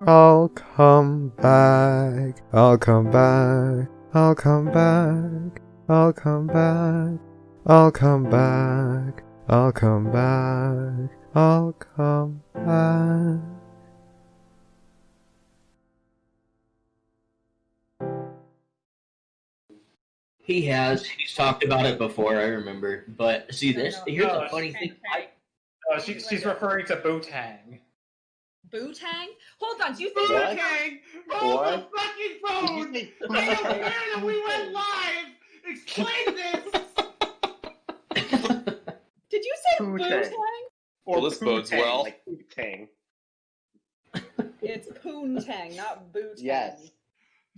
I'll come back. I'll come back. I'll come back. I'll come back. I'll come back. I'll come back. I'll come back. He has. He's talked about it before, I remember. But see this? Here's the funny thing. She's referring to Bootang. Bootang? Hold on, do you think Bootang? Hold the fucking phone! I am aware that we went live! Explain this! Did you say Bootang? Or this bodes well. Like Bootang. It's Poontang, not Bootang. Yes.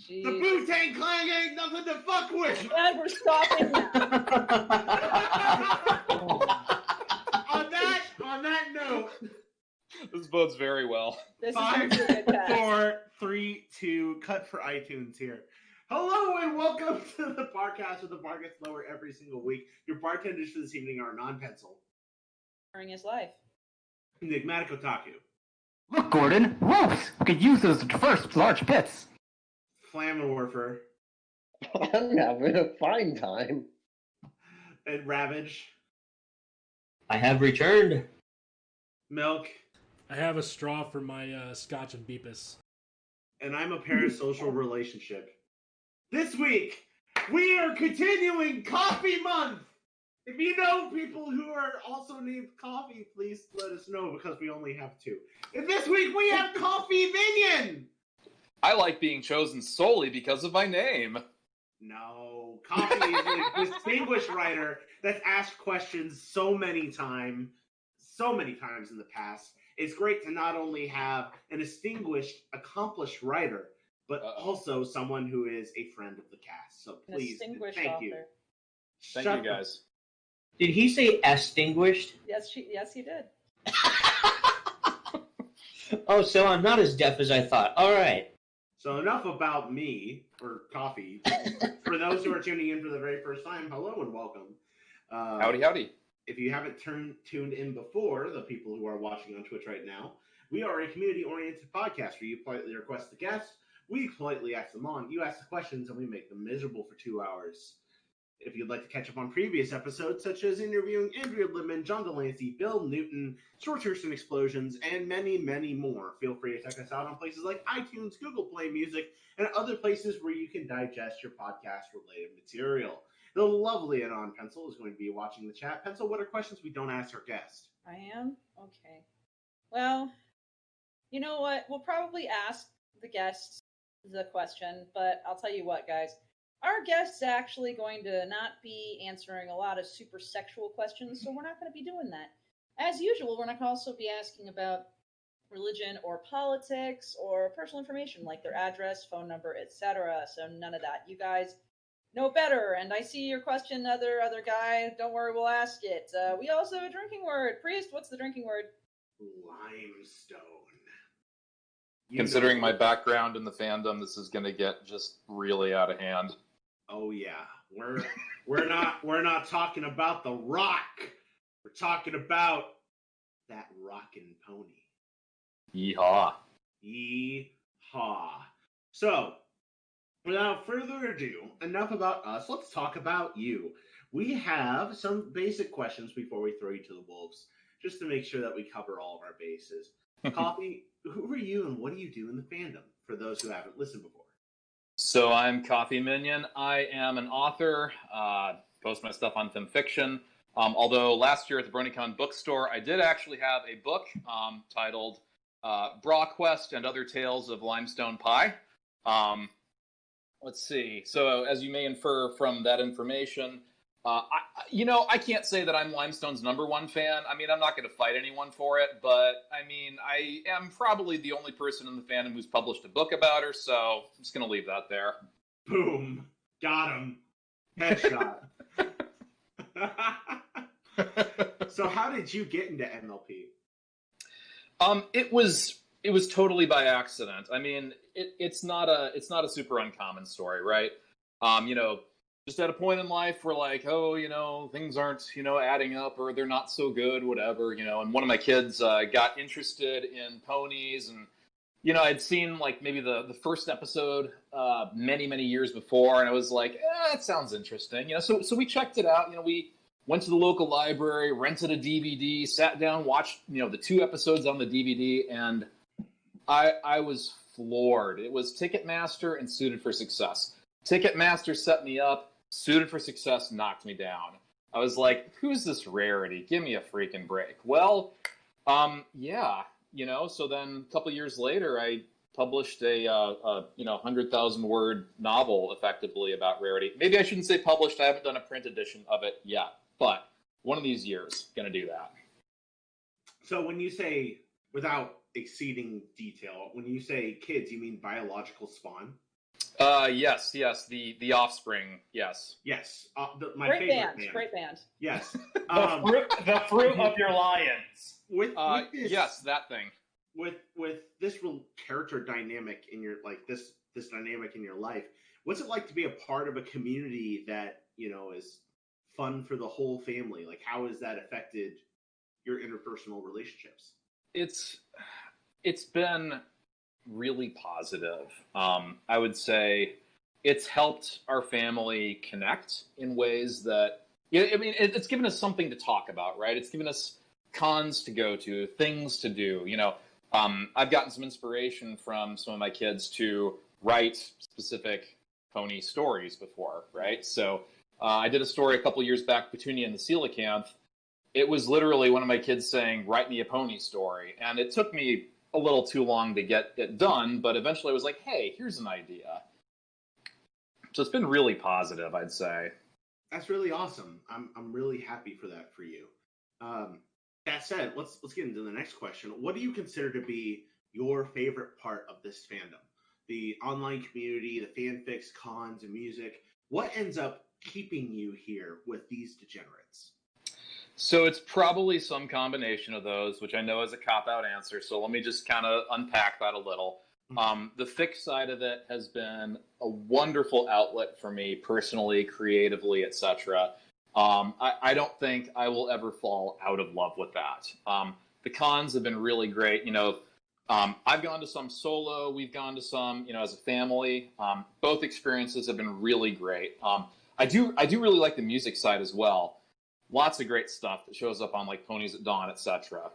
Jeez. The Bootang Clan ain't nothing to fuck with! And we're stopping now. on that note, This bodes very well. This is 5, a good test. 4, 3, 2, cut for iTunes here. Hello and welcome to the Barcast with the bar gets lower every single week. Your bartenders for this evening are non-pencil, During his life. enigmatic otaku, Look, Gordon, ropes! We could use those to traverse large pits. Flammenwerfer, I'm having a fine time. and Ravage, I have returned. Milk, I have a straw for my scotch and beepus. and I'm a parasocial relationship. This week, we are continuing Coffee Month! If you know people who are also named Coffee, please let us know because we only have 2. And this week we have CoffeeMinion! I like being chosen solely because of my name. No, Coffee is a distinguished writer that's asked questions so many times in the past. It's great to not only have an distinguished, accomplished writer, but also someone who is a friend of the cast. So please, thank you. Thank you, guys. Did he say extinguished? Yes, he did. Oh, so I'm not as deaf as I thought. All right. So enough about me, or Coffee. For those who are tuning in for the very first time, hello and welcome. Howdy, howdy. If you haven't tuned in before, the people who are watching on Twitch right now, we are a community-oriented podcast where you politely request the guests, we politely ask them on, you ask the questions, and we make them miserable for 2 hours. If you'd like to catch up on previous episodes, such as interviewing Andrea Libman, John Delancey, Bill Newton, Short Hurston Explosions, and many, many more, feel free to check us out on places like iTunes, Google Play Music, and other places where you can digest your podcast-related material. The lovely Anon Pencil is going to be watching the chat. Pencil, what are questions we don't ask our guest? I am? Okay. Well, you know what? We'll probably ask the guests the question, but I'll tell you what, guys. Our guest's actually going to not be answering a lot of super sexual questions, so we're not going to be doing that. As usual, we're not going to also be asking about religion or politics or personal information like their address, phone number, etc. So none of that. You guys know better, and I see your question, other guy. Don't worry, we'll ask it. We also have a drinking word. Priest, what's the drinking word? Limestone. Considering my background in the fandom, this is going to get just really out of hand. Oh yeah, we're not talking about the Rock. We're talking about that rockin' pony. Yeehaw. Yeehaw. So, without further ado, enough about us. Let's talk about you. We have some basic questions before we throw you to the wolves, just to make sure that we cover all of our bases. Coffee, who are you and what do you do in the fandom? For those who haven't listened before. So I'm CoffeeMinion. I am an author, post my stuff on FemFiction. Although last year at the BronyCon bookstore, I did actually have a book titled Bra Quest and Other Tales of Limestone Pie. Let's see. So as you may infer from that information, I can't say that I'm Limestone's #1 fan. I mean, I'm not going to fight anyone for it, but I mean, I am probably the only person in the fandom who's published a book about her, so I'm just going to leave that there. Boom. Got him. Headshot. So how did you get into MLP? It was totally by accident. I mean, it's not a super uncommon story, right? Just at a point in life where like, things aren't, adding up or they're not so good, whatever, and one of my kids got interested in ponies and I'd seen like maybe the first episode many years before, and I was like, that sounds interesting. So we checked it out. We went to the local library, rented a DVD, sat down, watched the 2 episodes on the DVD, and I was floored. It was Ticketmaster and Suited for Success. Ticketmaster set me up. Suited for Success knocked me down. I was like, who's this Rarity? Give me a freaking break. Well, yeah. So then a couple years later, I published a 100,000-word novel, effectively, about Rarity. Maybe I shouldn't say published. I haven't done a print edition of it yet, but one of these years, going to do that. So when you say, without exceeding detail, when you say kids, you mean biological spawn? Yes, the offspring, yes. Yes, my great favorite band. band. Great band. Yes. The fruit of your lions. With this, yes, that thing. With this real character dynamic in your this dynamic in your life, what's it like to be a part of a community that is fun for the whole family? Like, how has that affected your interpersonal relationships? It's been really positive. I would say it's helped our family connect in ways that it's given us something to talk about, right? It's given us cons to go to, things to do. I've gotten some inspiration from some of my kids to write specific pony stories before, right? So I did a story a couple years back, Petunia and the Coelacanth. It was literally one of my kids saying, write me a pony story. And it took me a little too long to get it done, but eventually I was like, hey, here's an idea. So it's been really positive, I'd say. That's really awesome. I'm really happy for that for you. That said, let's get into the next question. What do you consider to be your favorite part of this fandom? The online community, the fanfics, cons, and music. What ends up keeping you here with these degenerates? So it's probably some combination of those, which I know is a cop-out answer. So let me just kind of unpack that a little. The fic side of it has been a wonderful outlet for me personally, creatively, etc. I don't think I will ever fall out of love with that. The cons have been really great. I've gone to some solo. We've gone to some, as a family. Both experiences have been really great. I do really like the music side as well. Lots of great stuff that shows up on like Ponies at Dawn, etc.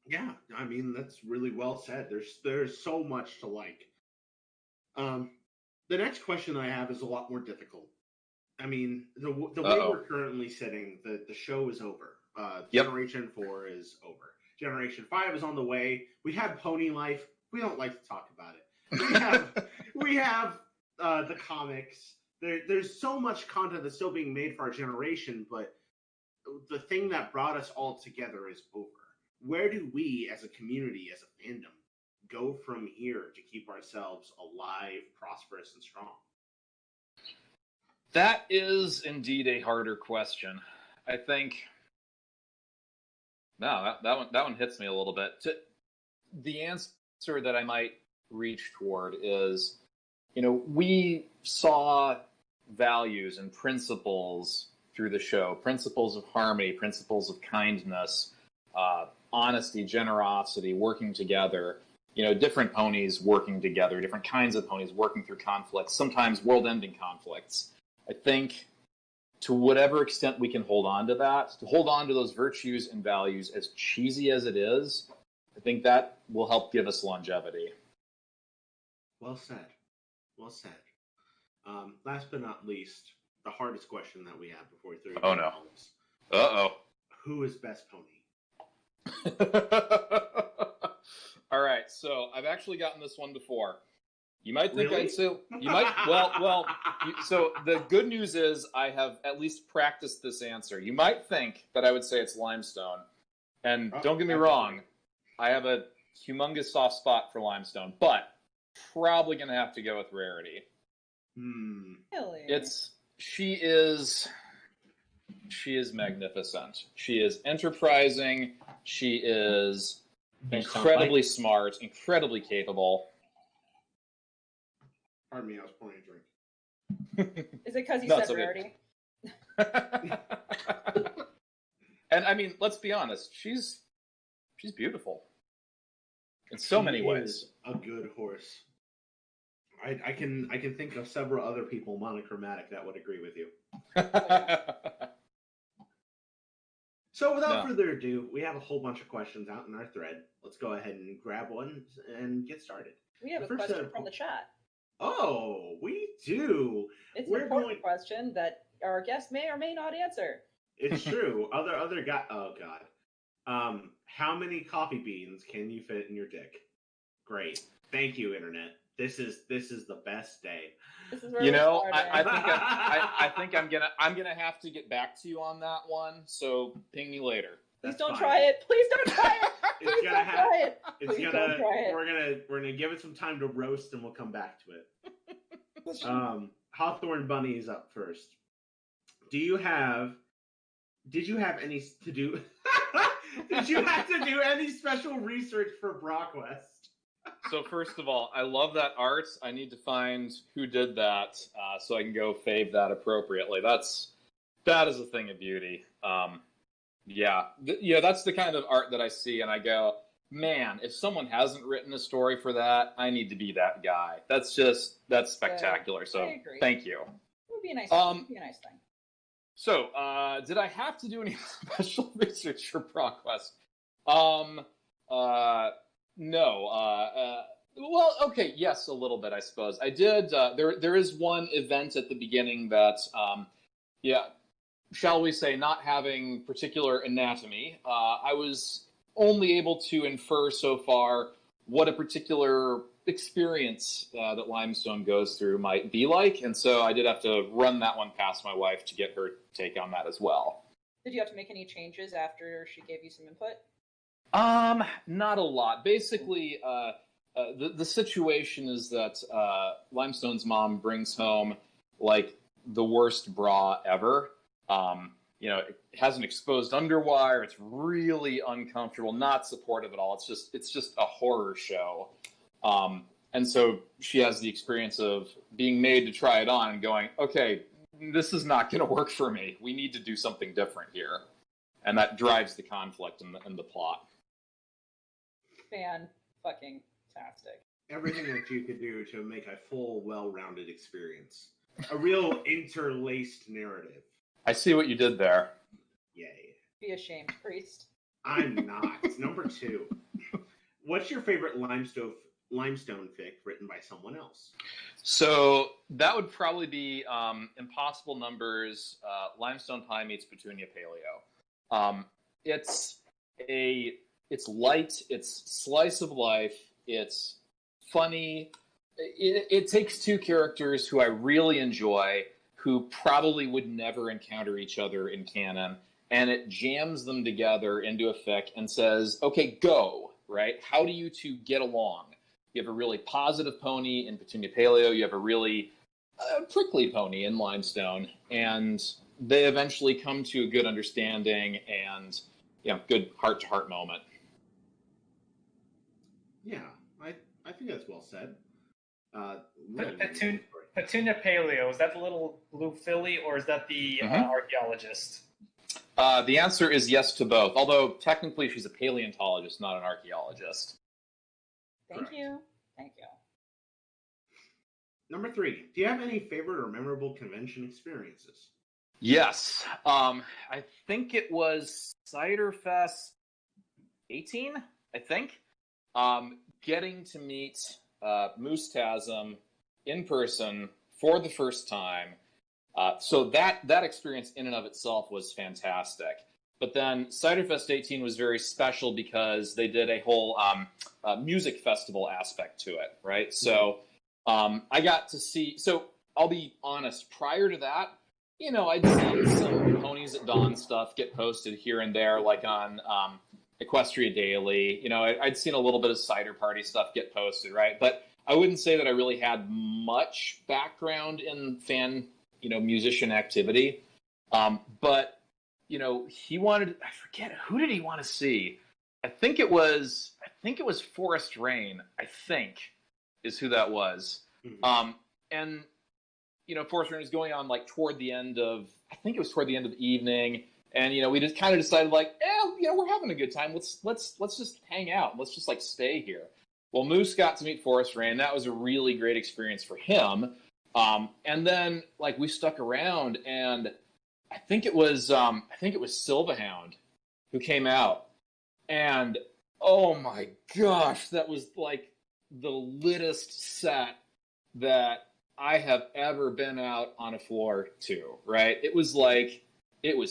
Yeah, I mean that's really well said. There's so much to like. The next question I have is a lot more difficult. I mean, the way we're currently sitting, the show is over. Generation 4 is over. Generation 5 is on the way. We had Pony Life. We don't like to talk about it. We have the comics. There's so much content that's still being made for our generation, but the thing that brought us all together is over. Where do we, as a community, as a fandom, go from here to keep ourselves alive, prosperous, and strong? That is indeed a harder question. I think. No, that one hits me a little bit. The answer that I might reach toward is, we saw values and principles through the show, principles of harmony, principles of kindness, honesty, generosity, working together, different ponies working together, different kinds of ponies working through conflicts, sometimes world-ending conflicts. I think to whatever extent we can hold on to that, to hold on to those virtues and values, as cheesy as it is, I think that will help give us longevity. Well said. Well said. Last but not least, the hardest question that we have before we throw you. Oh no. Uh-oh. Who is best pony? All right, so I've actually gotten this one before. You might think Really? I'd say you might. Well. So the good news is I have at least practiced this answer. You might think that I would say it's Limestone, and don't get me wrong, I have a humongous soft spot for Limestone, but probably gonna have to go with Rarity. Really? She is magnificent. She is enterprising. She is incredibly smart, incredibly capable. Pardon me, I was pouring a drink. Is it because you No, said Rarity? And I mean, let's be honest. She's beautiful. in so He many ways. is a good horse. I can think of several other people monochromatic that would agree with you. So without further ado, we have a whole bunch of questions out in our thread. Let's go ahead and grab one and get started. We have a question from the chat. Oh, we do. It's an important question that our guest may or may not answer. It's true. Other guy. Oh God. How many coffee beans can you fit in your dick? Great. Thank you, Internet. This is the best day. This is where I think I'm gonna have to get back to you on that one. So ping me later. Please don't try it. Please don't try it. Please don't try it. We're gonna give it some time to roast, and we'll come back to it. Hawthorne Bunny is up first. Did you have any to do? Did you have to do any special research for Brockwest? So first of all, I love that art. I need to find who did that so I can go fave that appropriately. That is a thing of beauty. That's the kind of art that I see and I go, man, if someone hasn't written a story for that, I need to be that guy. That's spectacular. So thank you. It would be a nice thing. So, did I have to do any special research for ProQuest? No. Well, okay, yes, a little bit, I suppose. I did. There is one event at the beginning that, shall we say, not having particular anatomy, I was only able to infer so far what a particular experience that Limestone goes through might be like, and so I did have to run that one past my wife to get her take on that as well. Did you have to make any changes after she gave you some input? Not a lot. Basically, the situation is that Limestone's mom brings home like the worst bra ever. It has an exposed underwire. It's really uncomfortable, not supportive at all. It's just a horror show. And so she has the experience of being made to try it on and going, okay, this is not going to work for me. We need to do something different here. And that drives the conflict in the plot. Fan-fucking-tastic. Everything that you could do to make a full, well-rounded experience. A real interlaced narrative. I see what you did there. Yay. Be ashamed, priest. I'm not. Number 2. What's your favorite Limestone fic written by someone else? So that would probably be Impossible Numbers, Limestone Pie meets Petunia Paleo. It's light, it's slice of life, it's funny. It takes two characters who I really enjoy, who probably would never encounter each other in canon, and it jams them together into a fic and says, okay, go, right? How do you two get along? You have a really positive pony in Petunia Paleo, you have a really prickly pony in Limestone, and they eventually come to a good understanding and good heart-to-heart moment. Yeah, I think that's well said. Petunia Paleo, is that the little blue filly, or is that the archaeologist? The answer is yes to both, although technically she's a paleontologist, not an archaeologist. Thank you. Number 3, do you have any favorite or memorable convention experiences? Yes. I think it was Cider Fest 18, I think. Getting to meet Moose Tasm in person for the first time. So that experience in and of itself was fantastic. But then Cider Fest 18 was very special because they did a whole music festival aspect to it, right? So I got to see... So I'll be honest, prior to that, I'd seen some Ponies at Dawn stuff get posted here and there, like on Equestria Daily. I'd seen a little bit of Cider Party stuff get posted, right? But I wouldn't say that I really had much background in fan, musician activity. But, he wanted, I forget, who did he want to see? I think it was Forest Rain, I think, is who that was. Mm-hmm. And, Forest Rain is going on like toward the end of the evening. And, we just kind of decided like, we're having a good time. Let's just hang out. Let's just like stay here. Well, Moose got to meet Forest Rain. That was a really great experience for him. And then like we stuck around, and I think it was Silvahound who came out, and oh my gosh, that was like the littest set that I have ever been out on a floor to, right? It was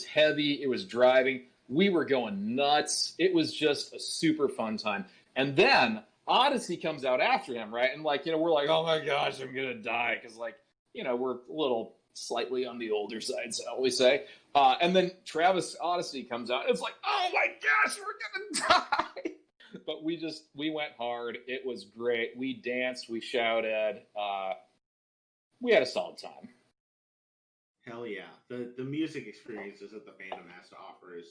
heavy, it was driving, we were going nuts. It was just a super fun time. And then Odyssey comes out after him, right? And like, we're like, oh my gosh, I'm gonna die, because like, we're a little slightly on the older side, so we say. And then Travis Odyssey comes out. It's like, oh my gosh, we're gonna die. But we went hard. It was great. We danced, we shouted. We had a solid time. Hell yeah. The music experiences that the fandom has to offer is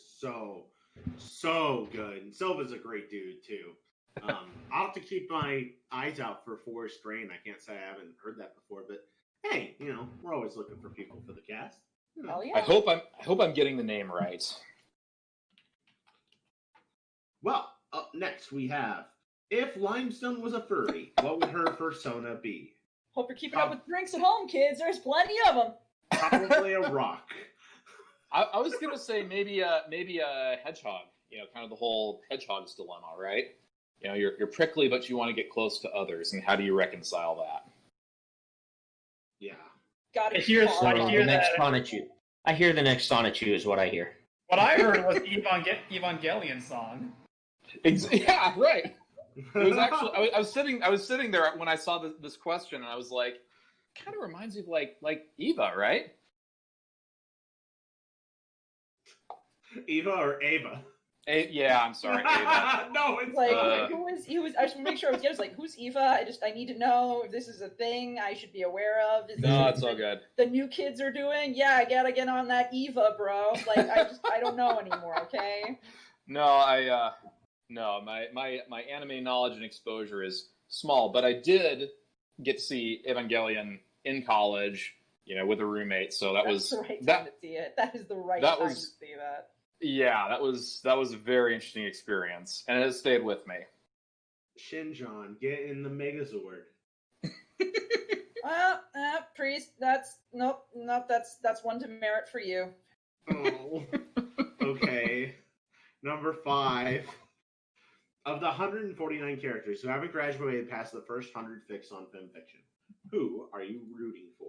so good. And Silva's a great dude too. I'll have to keep my eyes out for Forest Rain. I can't say I haven't heard that before, but hey, we're always looking for people for the cast. Oh yeah. I hope I'm getting the name right. Well, up next we have, if Limestone was a furry, what would her persona be? Hope you're keeping up with drinks at home, kids. There's plenty of them. Probably a rock. I was gonna say maybe a hedgehog. Kind of the whole hedgehog's dilemma, right? You're prickly, but you want to get close to others, and how do you reconcile that? Yeah. Gotta I hear the next that. Sonichu. I hear the next Sonichu is what I hear. What I heard was the Evangelion song. Yeah, right. It was actually I was sitting there when I saw this question, and I was like, kind of reminds me of like Eva, right? Eva or Ava? Yeah, I'm sorry, Ava. No, it's like not. who is? I just want to make sure I was like, who's Eva? I need to know if this is a thing I should be aware of. Is this No, it's all good. The new kids are doing? Yeah, I gotta get on that Eva, bro. Like I don't know anymore. Okay. No, no, my anime knowledge and exposure is small, but I did get to see Evangelion in college, with a roommate. So That's the right time to see it. That is the right time to see that. Yeah, that was a very interesting experience, and it has stayed with me. Shinjon, get in the Megazord. Well, Priest, that's nope, that's one demerit for you. Oh, okay. Number 5. Of the 149 characters who haven't graduated past the first 100 fics on FemFiction, who are you rooting for?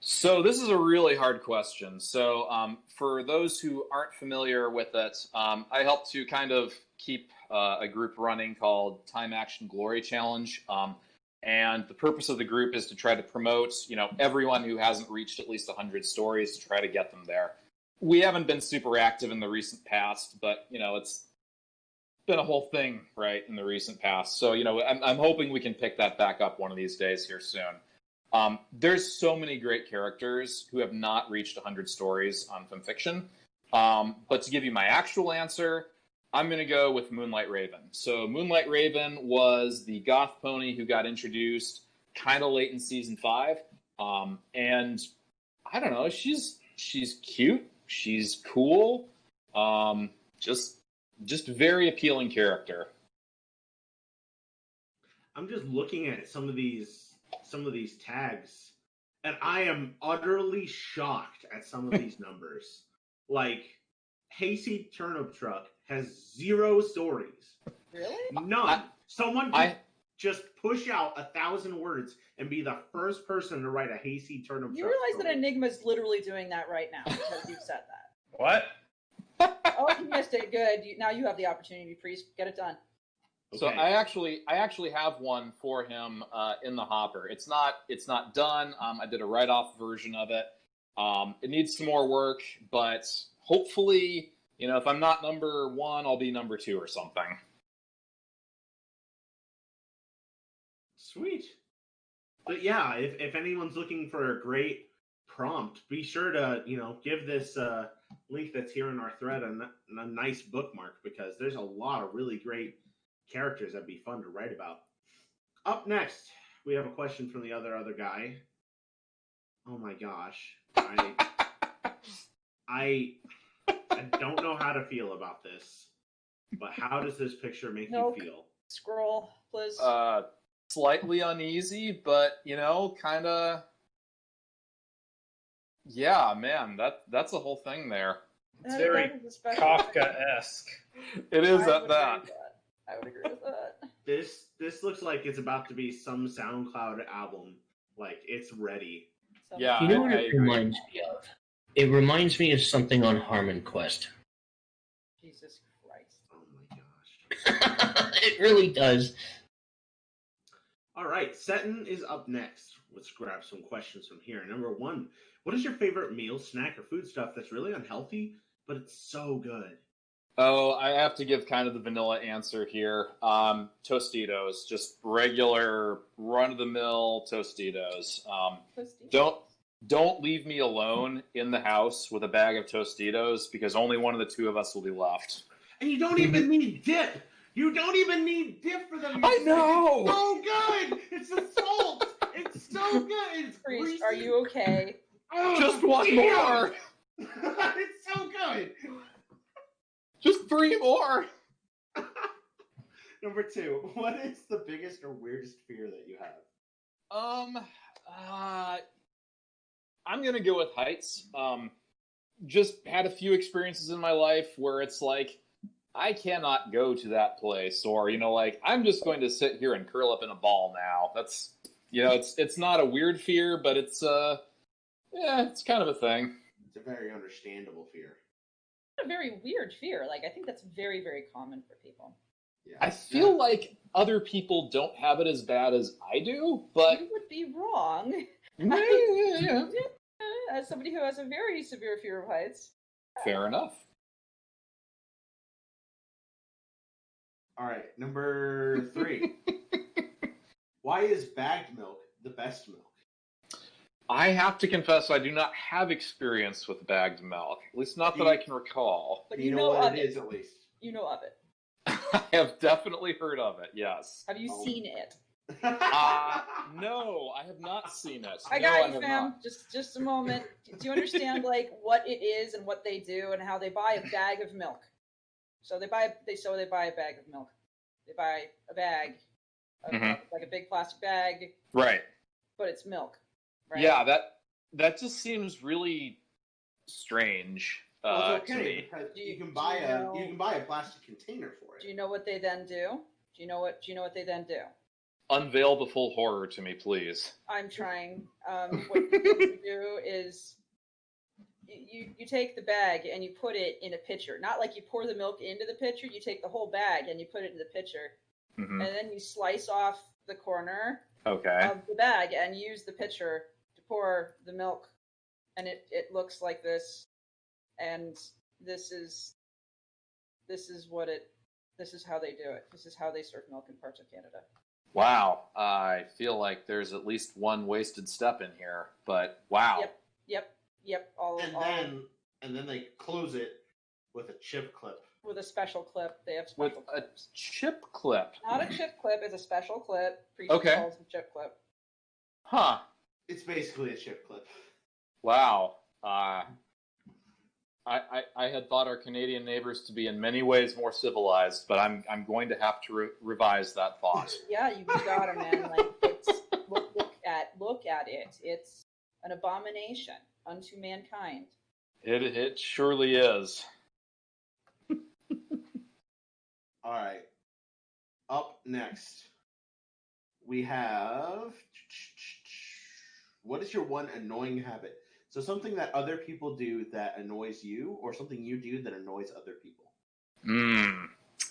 So this is a really hard question. So for those who aren't familiar with it, I help to kind of keep a group running called Time Action Glory Challenge. And the purpose of the group is to try to promote, everyone who hasn't reached at least 100 stories, to try to get them there. We haven't been super active in the recent past, but, it's been a whole thing, right, in the recent past. So, I'm hoping we can pick that back up one of these days here soon. There's so many great characters who have not reached 100 stories on FemFiction. But to give you my actual answer, I'm going to go with Moonlight Raven. So Moonlight Raven was the goth pony who got introduced kind of late in season 5. And I don't know, she's cute. She's cool. Just very appealing character. I'm just looking at some of these tags, and I am utterly shocked at some of these numbers. Like, Hayseed Turnip Truck has 0 stories. Really? None. Someone could just push out 1,000 words and be the first person to write a Hayseed Turnip Truck. You realize story. that Enigma's literally doing that right now because you said that. What? Oh, you missed it. Good. Now you have the opportunity, Priest. Get it done. So Okay. I actually have one for him in the hopper. It's not done. I did a write-off version of it. It needs some more work, but hopefully, if I'm not number 1, I'll be number 2 or something. Sweet. But yeah, if anyone's looking for a great prompt, be sure to give this link that's here in our thread a nice bookmark, because there's a lot of really great characters that'd be fun to write about. Up next, we have a question from the other guy. Oh my gosh. I don't know how to feel about this, but how does this picture make you feel? Scroll, please. Slightly uneasy, but kind of. Yeah, man, that's the whole thing there. It's very Kafka-esque. It is at that. I would agree with that. This looks like it's about to be some SoundCloud album. Like it's ready. Yeah, You know what I it agree. reminds me of? It reminds me of something on Harmon Quest. Jesus Christ. Oh my gosh. It really does. All right, Seton is up next. Let's grab some questions from here. Number 1, what is your favorite meal, snack, or food stuff that's really unhealthy, but it's so good? Oh, I have to give kind of the vanilla answer here. Tostitos, just regular run-of-the-mill Tostitos. Don't leave me alone in the house with a bag of Tostitos because only one of the two of us will be left. And you don't even need dip. You don't even need dip for them. I know. It's so good. It's the salt. It's so good. It's Priest, greasy. are you okay? Oh, Just one more. It's so good. Just 3 more. Number 2, what is the biggest or weirdest fear that you have? I'm gonna go with heights. Just had a few experiences in my life where it's like I cannot go to that place, or I'm just going to sit here and curl up in a ball now. That's it's not a weird fear, but it's it's kind of a thing. It's a very understandable fear. A very weird fear. Like I think that's very, very common for people. Yeah. I feel like other people don't have it as bad as I do, but You would be wrong. yeah. As somebody who has a very severe fear of heights. Fair enough. All right, number 3. Why is bagged milk the best milk? I have to confess I do not have experience with bagged milk, at least not that I can recall. But you know what of it is, at least. You know of it. I have definitely heard of it, yes. Have you seen it? No, I have not seen it. I No, got you, have fam. not. Just a moment. Do you understand what it is and what they do and how they buy a bag of milk? So they buy a bag of milk. They buy a bag of like a big plastic bag. Right. But it's milk. Right? Yeah, that just seems really strange Well, it's to okay me. because you can buy a plastic container for it. Do you know what they then do? Do you know what they then do? Unveil the full horror to me, please. I'm trying. What you do is you take the bag and you put it in a pitcher. Not like you pour the milk into the pitcher. You take the whole bag and you put it in the pitcher. Mm-hmm. And then you slice off the corner of the bag and use the pitcher to pour the milk. And it looks like this. And this is how they do it. This is how they serve milk in parts of Canada. Wow. I feel like there's at least one wasted step in here, but wow. Yep. And then they close it with a chip clip. With a special clip. They have special clips. A chip clip? Not a chip clip, it's a special clip. Priest calls it a chip clip. Huh. It's basically a chip clip. Wow. I had thought our Canadian neighbors to be in many ways more civilized, but I'm going to have to revise that thought. Yeah, you got it, man. Like it's look at it. It's an abomination unto mankind. It surely is. All right. Up next, we have what is your one annoying habit? So something that other people do that annoys you, or something you do that annoys other people.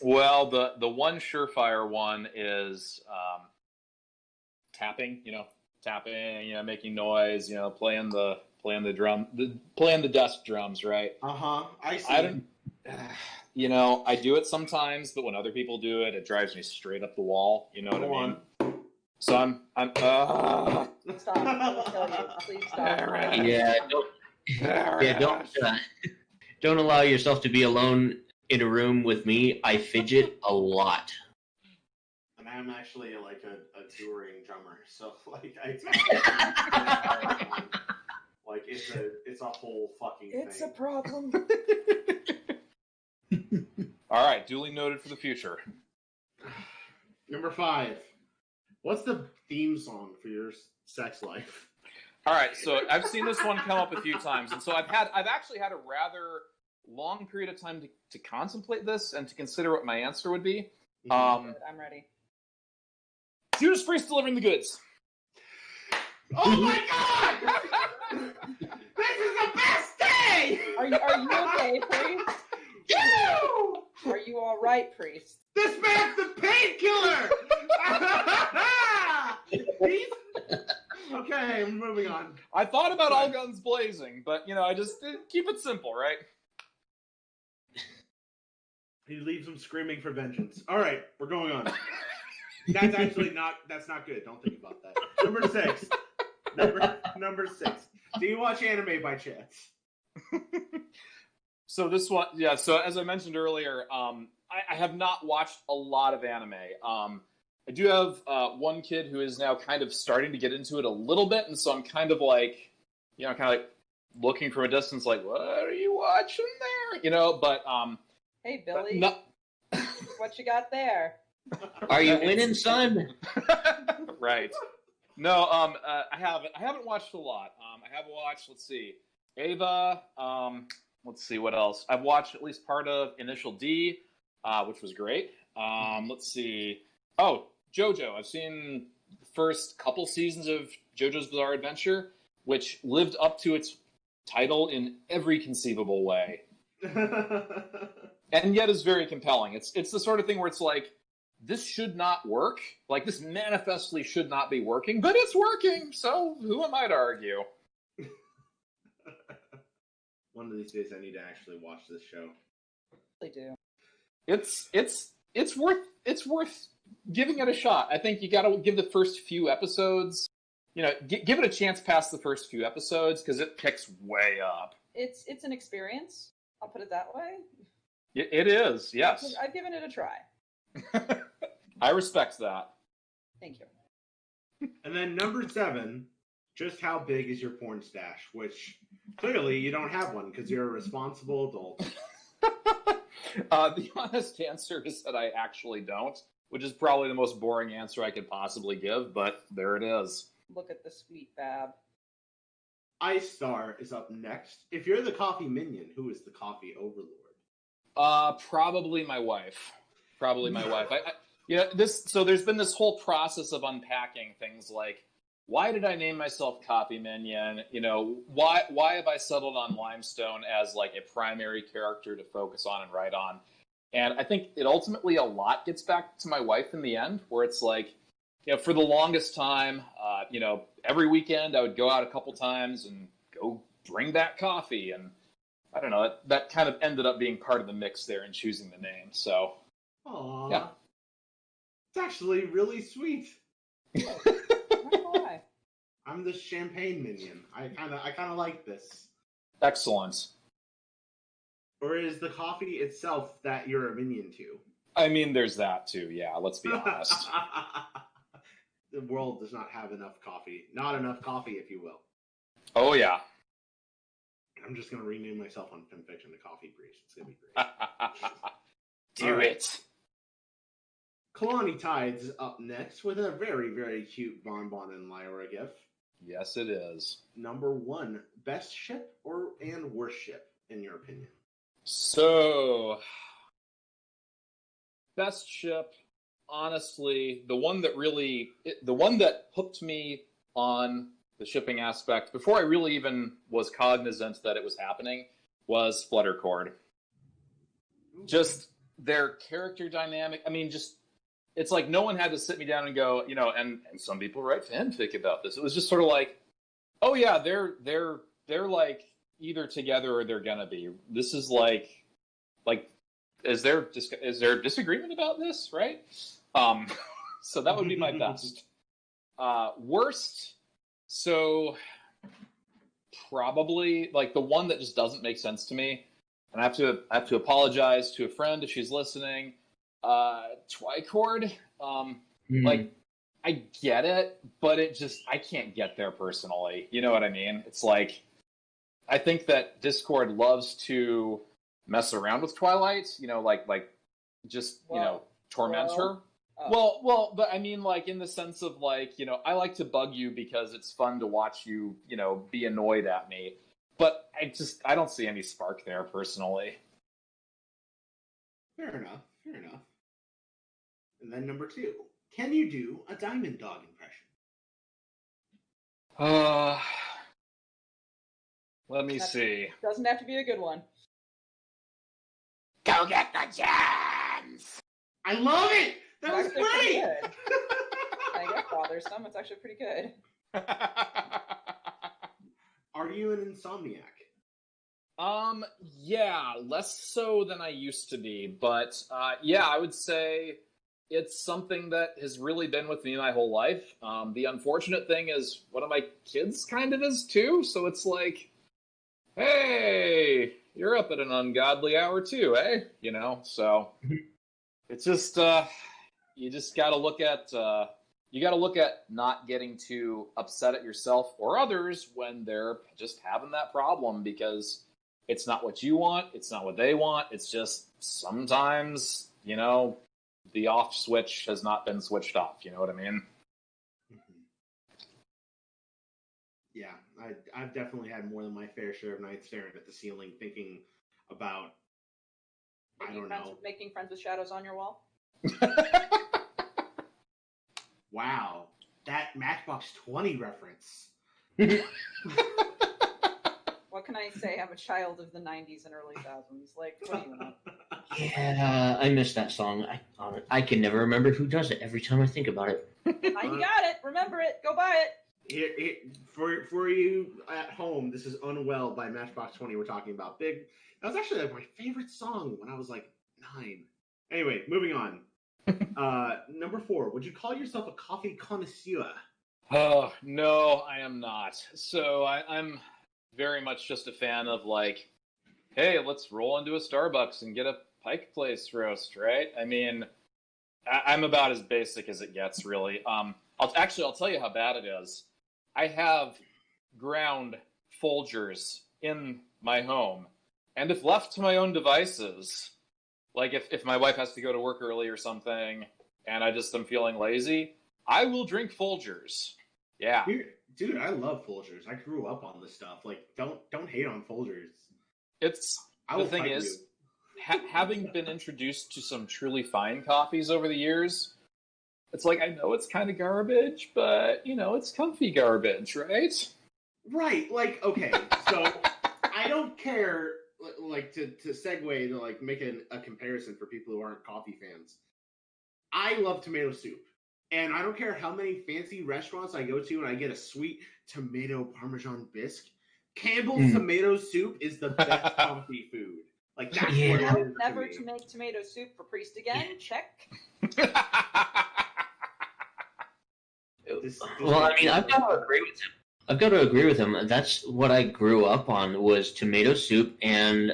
Well, the one surefire one is tapping. Tapping. Making noise. Playing the desk drums. Right. I see. I don't. I do it sometimes, but when other people do it, it drives me straight up the wall. You know what I mean? So I'm. Stop! I'll tell you. Please stop. Right. Don't allow yourself to be alone in a room with me. I fidget a lot. And I'm actually like a touring drummer, so like like it's a whole fucking thing. It's a problem. All right, duly noted for the future. Number 5. What's the theme song for your sex life? All right, so I've seen this one come up a few times, and so I've actually had a rather long period of time to contemplate this and to consider what my answer would be. I'm ready. Judas Priest delivering the goods. Oh my god! This is the best day! Are you okay, Priest? Are you all right, Priest? This man's the painkiller! Okay, moving on. I thought about All Guns Blazing, but, I just keep it simple, right? He leaves him screaming for vengeance. All right, we're going on. That's not good. Don't think about that. Number 6. Number 6. Do you watch anime by chance? So this one, yeah. So as I mentioned earlier, I have not watched a lot of anime. I do have one kid who is now kind of starting to get into it a little bit, and so I'm kind of like, looking from a distance, like, what are you watching there? But hey, Billy, no. What you got there? Are you winning, son? Right. No, I haven't watched a lot. I have watched, let's see, Ava. Let's see what else. I've watched at least part of Initial D, which was great. Let's see. Oh, JoJo. I've seen the first couple seasons of JoJo's Bizarre Adventure, which lived up to its title in every conceivable way, and yet is very compelling. It's the sort of thing where it's like, this should not work. Like, this manifestly should not be working, but it's working. So who am I to argue? One of these days, I need to actually watch this show. They do. It's worth giving it a shot. I think you got to give the first few episodes. Give it a chance past the first few episodes because it picks way up. It's an experience. I'll put it that way. It is. Yes. I've given it a try. I respect that. Thank you. And then number 7, just how big is your porn stash? Which clearly you don't have one because you're a responsible adult. The honest answer is that I actually don't, which is probably the most boring answer I could possibly give, but there it is. Look at the sweet Bab. Ice Star is up next. If you're the coffee minion, who is the coffee overlord? Probably my wife. So there's been this whole process of unpacking things like, why did I name myself CoffeeMinion? Why have I settled on Limestone as like a primary character to focus on and write on? And I think it ultimately a lot gets back to my wife in the end, where it's like, for the longest time, every weekend I would go out a couple times and go bring back coffee. And I don't know, that kind of ended up being part of the mix there in choosing the name. So, aww. Yeah. It's actually really sweet. Why? I'm the champagne minion. I kind of like this. Excellent. Or is the coffee itself that you're a minion to? I mean, there's that too. Yeah, let's be honest. The world does not have enough coffee. Not enough coffee, if you will. Oh yeah. I'm just gonna rename myself on FanFiction to Coffee Priest. It's gonna be great. Do it. Kalani Tides is up next with a very, very cute Bonbon and Lyra gift. Yes, it is. Number 1, best ship and worst ship, in your opinion? So, best ship, honestly, the one that hooked me on the shipping aspect before I really even was cognizant that it was happening was Fluttercord. Just their character dynamic. I mean, it's like no one had to sit me down and go, and some people write fanfic about this. It was just sort of like, oh yeah, they're like either together or they're gonna be. This is like, is there disagreement about this, right? So that would be my best. Worst, so probably like the one that just doesn't make sense to me, and I have to apologize to a friend if she's listening. Twycord, like, I get it, but I can't get there personally. You know what I mean? It's like, I think that Discord loves to mess around with Twilight, torment her. Well, but I mean, like, in the sense of, like, I like to bug you because it's fun to watch you, be annoyed at me. But I don't see any spark there, personally. Fair enough. And then number 2, can you do a Diamond Dog impression? Let me see. Doesn't have to be a good one. Go get the gems! I love it! That was great! I guess bothersome. It's actually pretty good. Are you an insomniac? Yeah, less so than I used to be, but yeah, I would say it's something that has really been with me my whole life. The unfortunate thing is one of my kids kind of is too, so it's like, hey, you're up at an ungodly hour too, eh? So it's just you just got to look at not getting too upset at yourself or others when they're just having that problem, because it's not what you want, it's not what they want. It's just sometimes, the off switch has not been switched off. You know what I mean? Yeah, I've definitely had more than my fair share of nights staring at the ceiling, thinking about making friends with shadows on your wall. Wow, that Matchbox 20 reference. What can I say? I'm a child of the 90s and early 2000s. Like, what do you want? Yeah, I miss that song. I can never remember who does it every time I think about it. You got it. Remember it. Go buy it. For you at home, this is Unwell by Matchbox 20 we're talking about. That was actually like my favorite song when I was like 9. Anyway, moving on. Number 4, would you call yourself a coffee connoisseur? Oh, no, I am not. So I'm very much just a fan of, like, hey, let's roll into a Starbucks and get a Pike Place roast, right? I mean, I'm about as basic as it gets, really. I'll tell you how bad it is. I have ground Folgers in my home, and if left to my own devices, like if my wife has to go to work early or something, and I just am feeling lazy, I will drink Folgers. Yeah. Dude, I love Folgers. I grew up on this stuff. Like, don't hate on Folgers. The thing is, having been introduced to some truly fine coffees over the years, it's like, I know it's kind of garbage, but, it's comfy garbage, right? Right. Like, okay, so I don't care, like, to segue to, like, make a comparison for people who aren't coffee fans. I love tomato soup. And I don't care how many fancy restaurants I go to and I get a sweet tomato Parmesan bisque. Campbell's tomato soup is the best comfy food. Like, that's what it is. Never to make tomato soup for Priest again. Check. Well, I mean, I've got to agree with him. That's what I grew up on, was tomato soup and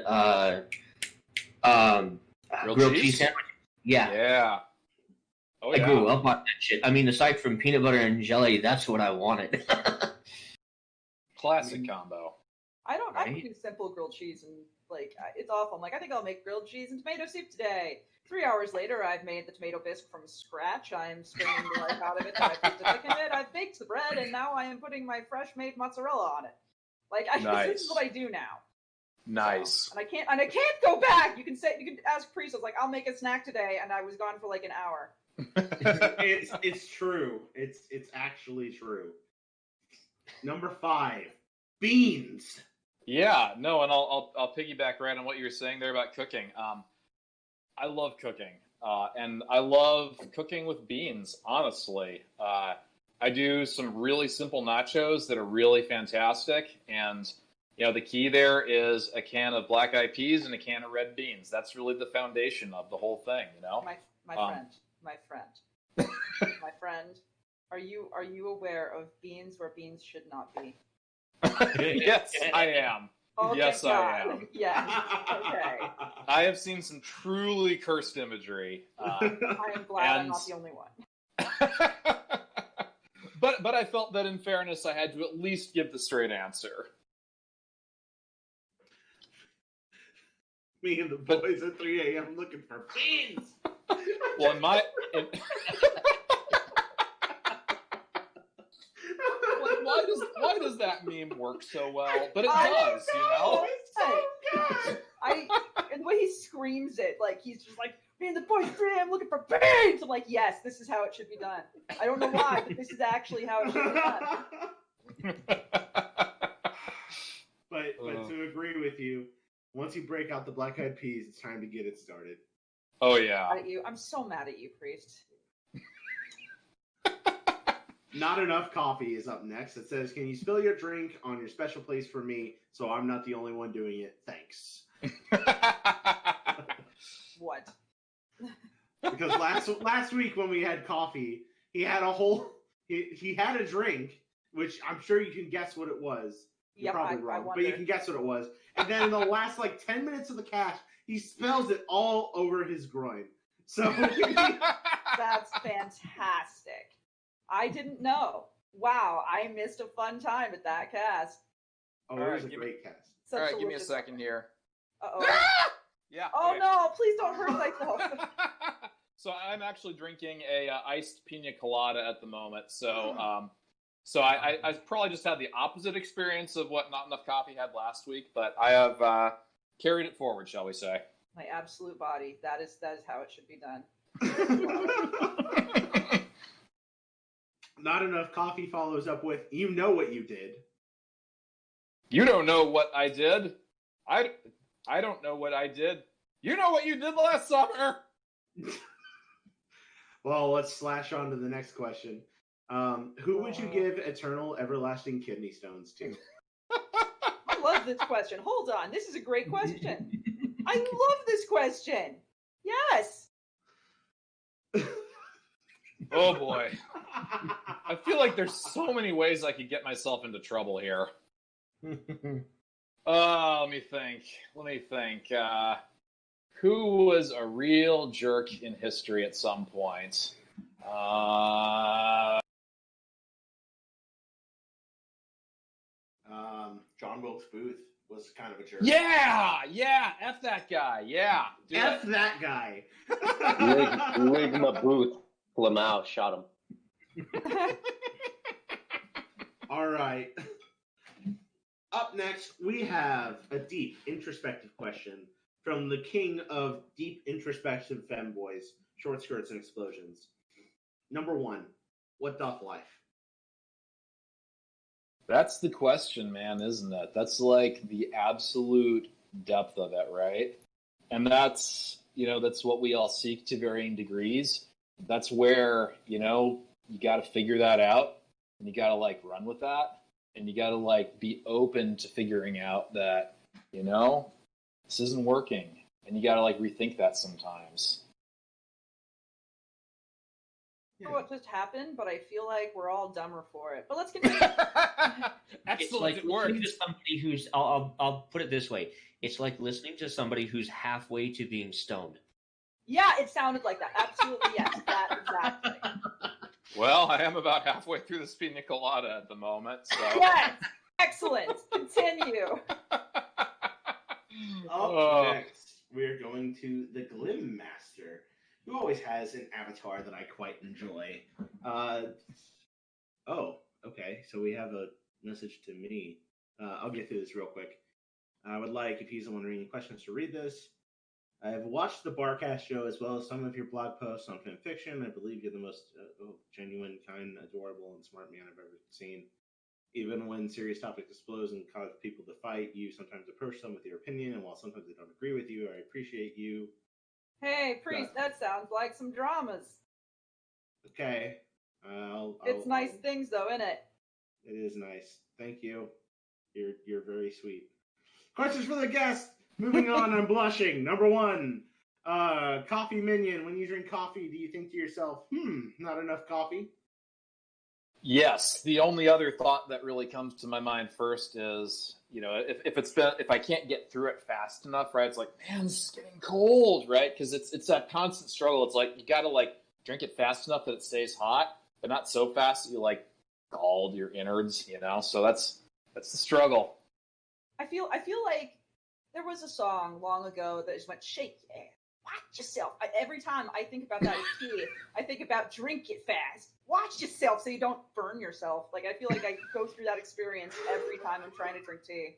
grilled cheese sandwich. Yeah. Yeah. Oh, yeah. I grew up on that shit. I mean, aside from peanut butter and jelly, that's what I wanted. Classic combo. I can do simple grilled cheese, and, like, it's awful. I'm like, I think I'll make grilled cheese and tomato soup today. 3 hours later, I've made the tomato bisque from scratch. I'm screaming the life out of it. I've put the lick in it. I've baked the bread, and now I am putting my fresh made mozzarella on it. Like, this is what I do now. Nice. So, and I can't go back. You can ask Priest. I was like, I'll make a snack today, and I was gone for like an hour. It's true. It's actually true. Number 5, beans. Yeah, no, and I'll piggyback right on what you were saying there about cooking. I love cooking, and I love cooking with beans. Honestly, I do some really simple nachos that are really fantastic, and the key there is a can of black eyed peas and a can of red beans. That's really the foundation of the whole thing. My friend, are you aware of beans where beans should not be? Yes, I am. Oh, yes, I am. Yes. Okay. I have seen some truly cursed imagery. I am glad I'm not the only one. But I felt that in fairness, I had to at least give the straight answer. Me and the boys at 3 a.m. looking for beans. Well, why does that meme work so well? But it does, you know. It's so good. And the way he screams it, like he's just like, me and the boys 3 a.m. looking for beans. I'm like, yes, this is how it should be done. I don't know why, but this is actually how it should be done. But to agree with you, once you break out the black eyed peas, it's time to get it started. Oh yeah. I'm so mad at you, Priest. Not Enough Coffee is up next. It says, can you spill your drink on your special place for me so I'm not the only one doing it? Thanks. What? Because last week when we had coffee, he had he had a drink, which I'm sure you can guess what it was. You're probably wrong, but you can guess what it was. And then in the last 10 minutes of the cast, he spills it all over his groin. So That's fantastic. I didn't know. Wow, I missed a fun time at that cast. Oh, it was a great cast. All right, give me a second here. Uh-oh. Yeah. Oh okay. no, please don't hurt myself. So I'm actually drinking a iced pina colada at the moment. So I probably just had the opposite experience of what Not Enough Coffee had last week, but I have carried it forward, shall we say? My absolute body. That is how it should be done. Not Enough Coffee follows up with, you know what you did. You don't know what I did. I don't know what I did. You know what you did last summer. Well, let's slash on to the next question. Who would you give eternal everlasting kidney stones to? I love this question. Hold on. This is a great question. I love this question. Yes. Oh boy. I feel like there's so many ways I could get myself into trouble here. Let me think. Who was a real jerk in history at some point? John Wilkes Booth was kind of a jerk. Yeah, F that guy. Yeah, F that guy. Rigged him a booth, pull him out, shot him. All right. Up next, we have a deep, introspective question from the king of deep, introspective femboys, short skirts and explosions. Number 1, what doth life? That's the question, man, isn't it? That's like the absolute depth of it, right? And that's what we all seek to varying degrees. That's where, you got to figure that out, and you got to run with that, and you got to be open to figuring out that, this isn't working, and you got to rethink that sometimes. I don't know what just happened, but I feel like we're all dumber for it. But let's continue. It's Excellent, like it worked. listening to somebody who's, I'll put it this way. It's like listening to somebody who's halfway to being stoned. Yeah, it sounded like that. Absolutely, yes. That exactly. Well, I am about halfway through this pina colada at the moment, so... Yes! Excellent! Continue! Up next, we're going to the Glim Master, who always has an avatar that I quite enjoy. Okay, so we have a message to me. I'll get through this real quick. I would like, if he's the one reading questions, to read this. I have watched the Barcast show as well as some of your blog posts on fan fiction. I believe you're the most genuine, kind, adorable, and smart man I've ever seen. Even when serious topics explode and cause people to fight, you sometimes approach them with your opinion, and while sometimes I don't agree with you, I appreciate you. Hey, Priest, that sounds like some dramas. Okay. It's nice things, though, isn't it? It is nice. Thank you. You're very sweet. Questions for the guest. Moving on, I'm blushing. Number 1, CoffeeMinion. When you drink coffee, do you think to yourself, not enough coffee? Yes. The only other thought that really comes to my mind first is, if I can't get through it fast enough, right? It's like, man, this is getting cold, right? Because it's that constant struggle. It's like you got to drink it fast enough that it stays hot, but not so fast that you scald your innards, So that's the struggle. I feel like There was a song long ago that just went, shake your ass, watch yourself. Every time I think about that as a kid, I think about drink it fast, watch yourself so you don't burn yourself. Like, I feel like I go through that experience every time I'm trying to drink tea.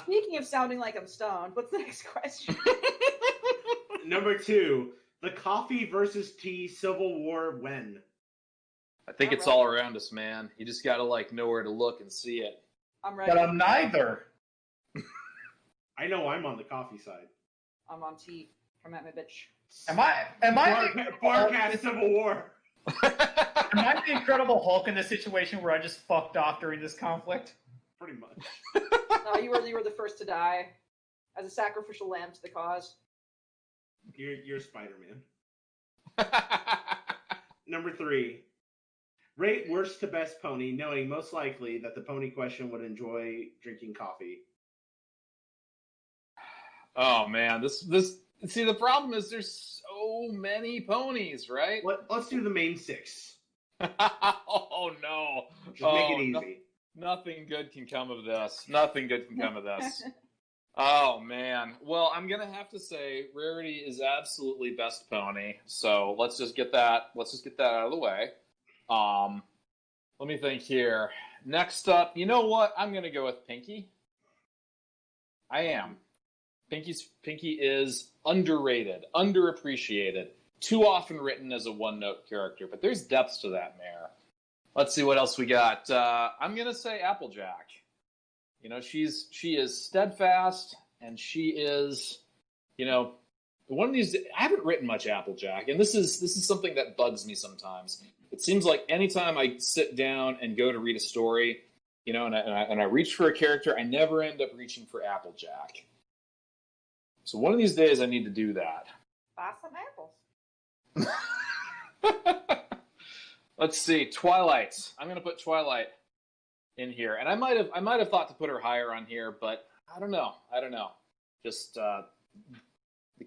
Speaking of sounding like I'm stoned, what's the next question? Number 2, the coffee versus tea civil war when? I think it's all around us, man. You just gotta know where to look and see it. I'm ready. But I'm neither. I know I'm on the coffee side. I'm on tea. Come at me, bitch. Am I Barcast Civil War? Am I the Incredible Hulk in this situation where I just fucked off during this conflict? Pretty much. No, you were the first to die as a sacrificial lamb to the cause. You're Spider-Man. Number 3. Rate worst to best pony, knowing most likely that the pony question would enjoy drinking coffee. Oh man, this see, the problem is there's so many ponies, right? Let's do the main 6. Oh no. Just make it easy. Nothing good can come of this. Nothing good can come of this. Oh man. Well, I'm gonna have to say Rarity is absolutely best pony. So let's just get that out of the way. Let me think here. Next up, you know what? I'm gonna go with Pinky. I am. Pinky is underrated, underappreciated, too often written as a one-note character, but there's depths to that mare. Let's see what else we got. I'm gonna say Applejack. You know, she is steadfast, and she is, one of these. I haven't written much Applejack, and this is something that bugs me sometimes. It seems like anytime I sit down and go to read a story, and I reach for a character, I never end up reaching for Applejack. So one of these days, I need to do that. Buy some apples. Let's see, Twilight. I'm going to put Twilight in here, and I might have thought to put her higher on here, but I don't know. Just the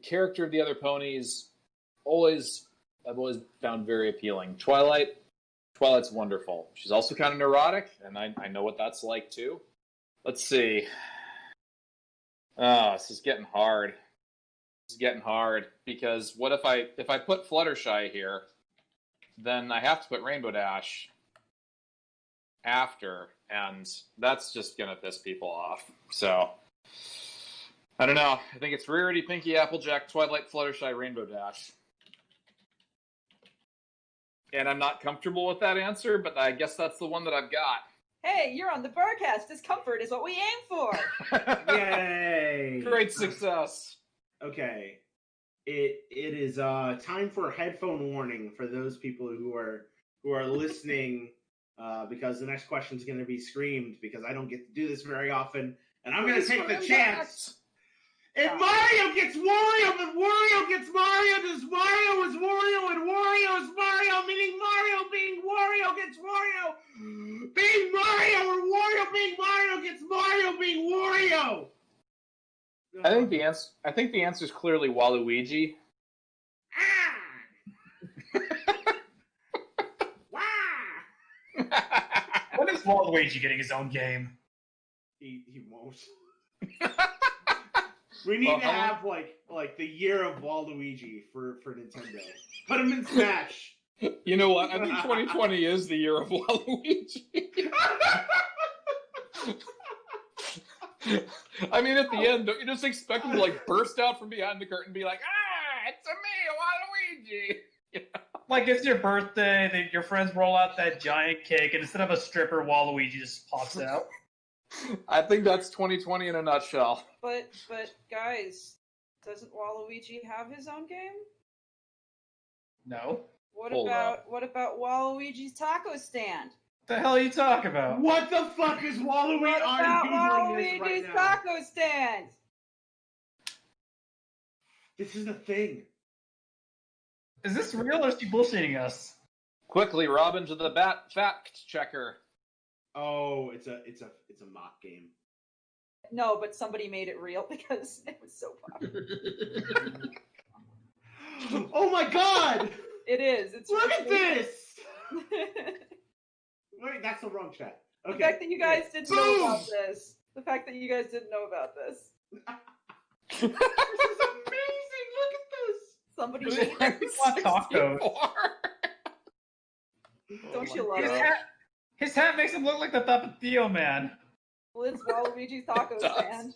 character of the other ponies, I've always found very appealing. Twilight's wonderful. She's also kind of neurotic, and I know what that's like too. Let's see. Oh, this is getting hard. Because what if I put Fluttershy here, then I have to put Rainbow Dash after, and that's just gonna piss people off. So I don't know. I think it's Rarity, Pinky, Applejack, Twilight, Fluttershy, Rainbow Dash. And I'm not comfortable with that answer, but I guess that's the one that I've got. Hey, you're on the Barcast. Discomfort is what we aim for. Yay! Great success. Okay. It is time for a headphone warning for those people who are listening, because the next question is going to be screamed, because I don't get to do this very often, and I'm going to take the chance. If Mario gets Wario, then Wario gets Mario. Does Mario is Wario, and Wario is Mario, meaning Mario being Wario gets Wario being Mario, or Wario being Mario gets Mario being Wario. I think the answer is clearly Waluigi. When is Waluigi getting his own game? He won't. We need to have like the year of Waluigi for Nintendo. Put him in Smash. You know what? I think 2020 is the year of Waluigi. I mean, at the end, don't you just expect him to burst out from behind the curtain and be like, it's me, Waluigi? Like, it's your birthday, your friends roll out that giant cake, and instead of a stripper, Waluigi just pops out. I think that's 2020 in a nutshell. But guys, doesn't Waluigi have his own game? No. What about Waluigi's taco stand? What the hell are you talking about? What the fuck is Waluigi? What about Waluigi's taco stand? This is a thing. Is this real, or is he bullshitting us? Quickly, Robin, to the fact checker. Oh, it's a mock game. No, but somebody made it real because it was so popular. Oh my god! It is. It's Look at this! Wait, that's the wrong chat. Okay. The fact that you guys didn't know about this. The fact that you guys didn't know about this. This is amazing. Look at this. Somebody want tacos. Don't you love His it? His hat makes him look like the Tapatio man. Well, it's Waluigi's taco stand.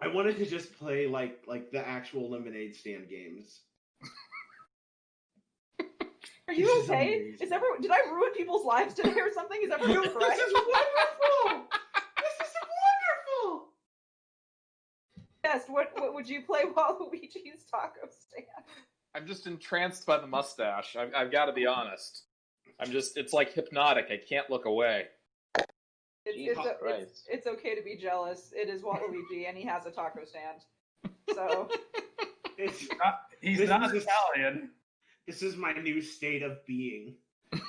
I wanted to just play like the actual lemonade stand games. Are you okay? Did I ruin people's lives today or something? Is everyone This correct? is wonderful. This is wonderful. Yes. What would you play Waluigi's taco stand? I'm just entranced by the mustache. I've got to be honest. It's like hypnotic. I can't look away. It's okay to be jealous. It is Waluigi, and he has a taco stand. So he's not Italian. This is my new state of being.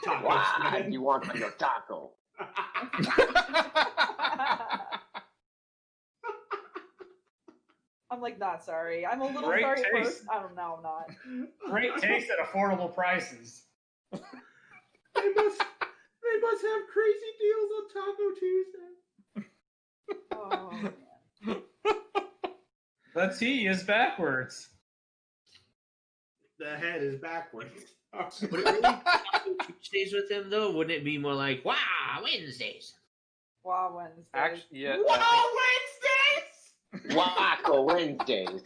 Taco Why stand. you want your taco? I'm like, not sorry. I'm a little Great sorry taste. first. I don't know, I'm not. Great taste at affordable prices. They must have crazy deals on Taco Tuesday. Oh, man. The T is backwards. The head is backwards. Would it really be Tuesdays with him though? Wouldn't it be more like wow Wednesdays? Wow, Wednesday. Actually, yeah. Wow, Wednesdays! Waco Wednesdays.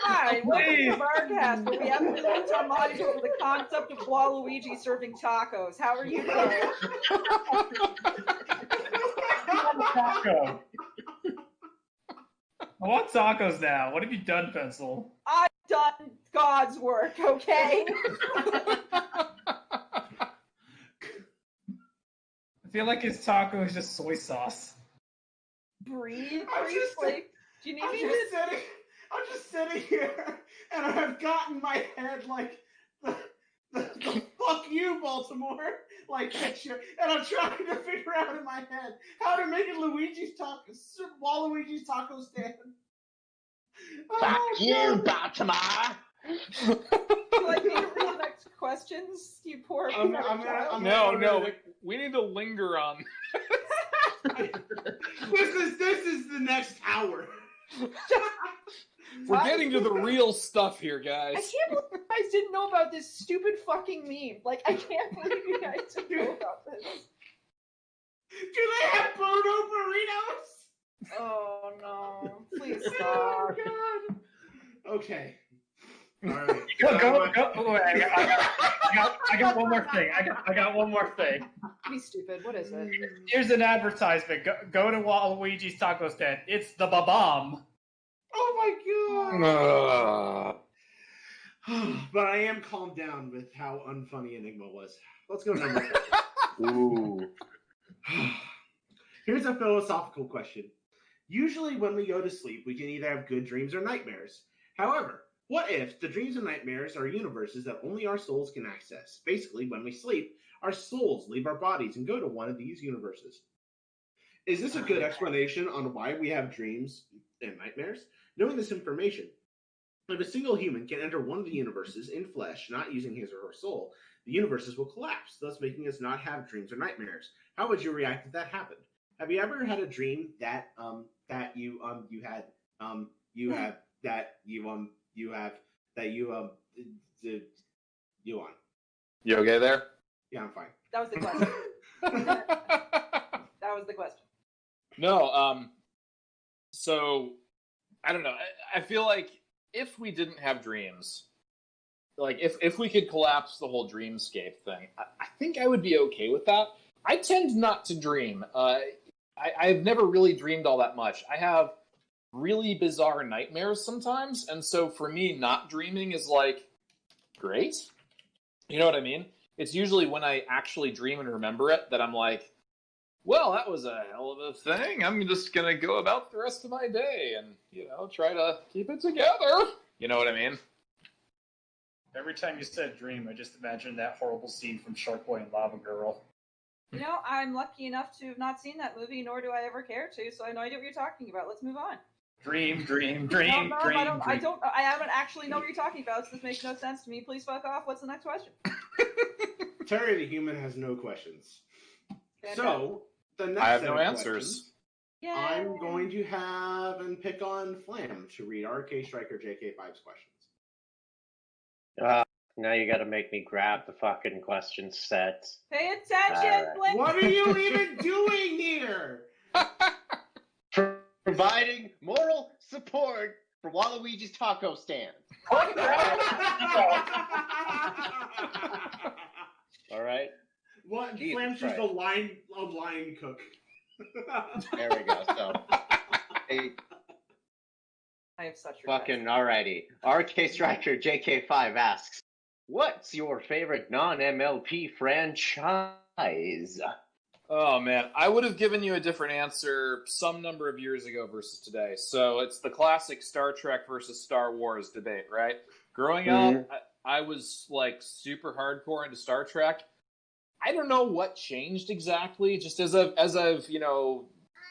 Hi, welcome to Barcast, where we have to convince our minds over the concept of Waluigi serving tacos. How are you today? Taco. I want tacos now. What have you done, Pencil? I've done God's work, okay? I feel like his taco is just soy sauce. Breathe. I'm Breathe, just- like, do you need I'm me just to... sitting. I'm just sitting here, and I've got in my head like the "fuck you, Baltimore" like picture, and I'm trying to figure out in my head how to make it Waluigi's taco stand. Fuck Oh, you, God. Baltimore. Do you like me to read the next questions? You poor I'm child. No, we need to linger on. This is the next hour. We're getting to the real stuff here, guys. I can't believe you guys didn't know about this stupid fucking meme. Like, I can't believe you guys didn't know about this. Do they have Bono burritos? Oh no! Please Oh stop. God. Okay. All right. Go. Wait, I got one more thing. I got one more thing. Be stupid. What is it? Here's an advertisement. Go to Waluigi's taco stand. It's the Babam. Oh my God. But I am calmed down with how unfunny Enigma was. Let's go to number 4. Ooh. Here's a philosophical question. Usually when we go to sleep, we can either have good dreams or nightmares. However, what if the dreams and nightmares are universes that only our souls can access? Basically, when we sleep, our souls leave our bodies and go to one of these universes. Is this a good explanation on why we have dreams and nightmares? Knowing this information, if a single human can enter one of the universes in flesh, not using his or her soul, the universes will collapse, thus making us not have dreams or nightmares. How would you react if that happened? Have you ever had a dream that you okay there? Yeah, I'm fine. That was the question. That was the question. No, so I don't know. I feel like if we didn't have dreams, like if we could collapse the whole dreamscape thing, I think I would be okay with that. I tend not to dream. I've never really dreamed all that much. I have really bizarre nightmares sometimes, and so for me, not dreaming is like great. You know what I mean? It's usually when I actually dream and remember it that I'm like, well, that was a hell of a thing. I'm just going to go about the rest of my day and, try to keep it together. You know what I mean? Every time you said dream, I just imagined that horrible scene from Shark Boy and Lava Girl. I'm lucky enough to have not seen that movie, nor do I ever care to, so I have no idea what you're talking about. Let's move on. Dream. I haven't actually know what you're talking about, so this makes no sense to me. Please fuck off. What's the next question? Terry the human has no questions. So, the next I have set no of answers. Yay. I'm going to have and pick on Flam to read RK Striker JK5's questions. Now you gotta make me grab the fucking question set. Pay attention, Alright. Blake. What are you even doing here? Providing moral support for Waluigi's taco stand. All right. What? Jesus Flam's just a Christ. line cook. There we go. So, hey, I have such fucking alrighty. RK Striker JK5 asks, "What's your favorite non-MLP franchise?" Oh man, I would have given you a different answer some number of years ago versus today. So it's the classic Star Trek versus Star Wars debate, right? Growing up, I was like super hardcore into Star Trek. I don't know what changed exactly. Just as I've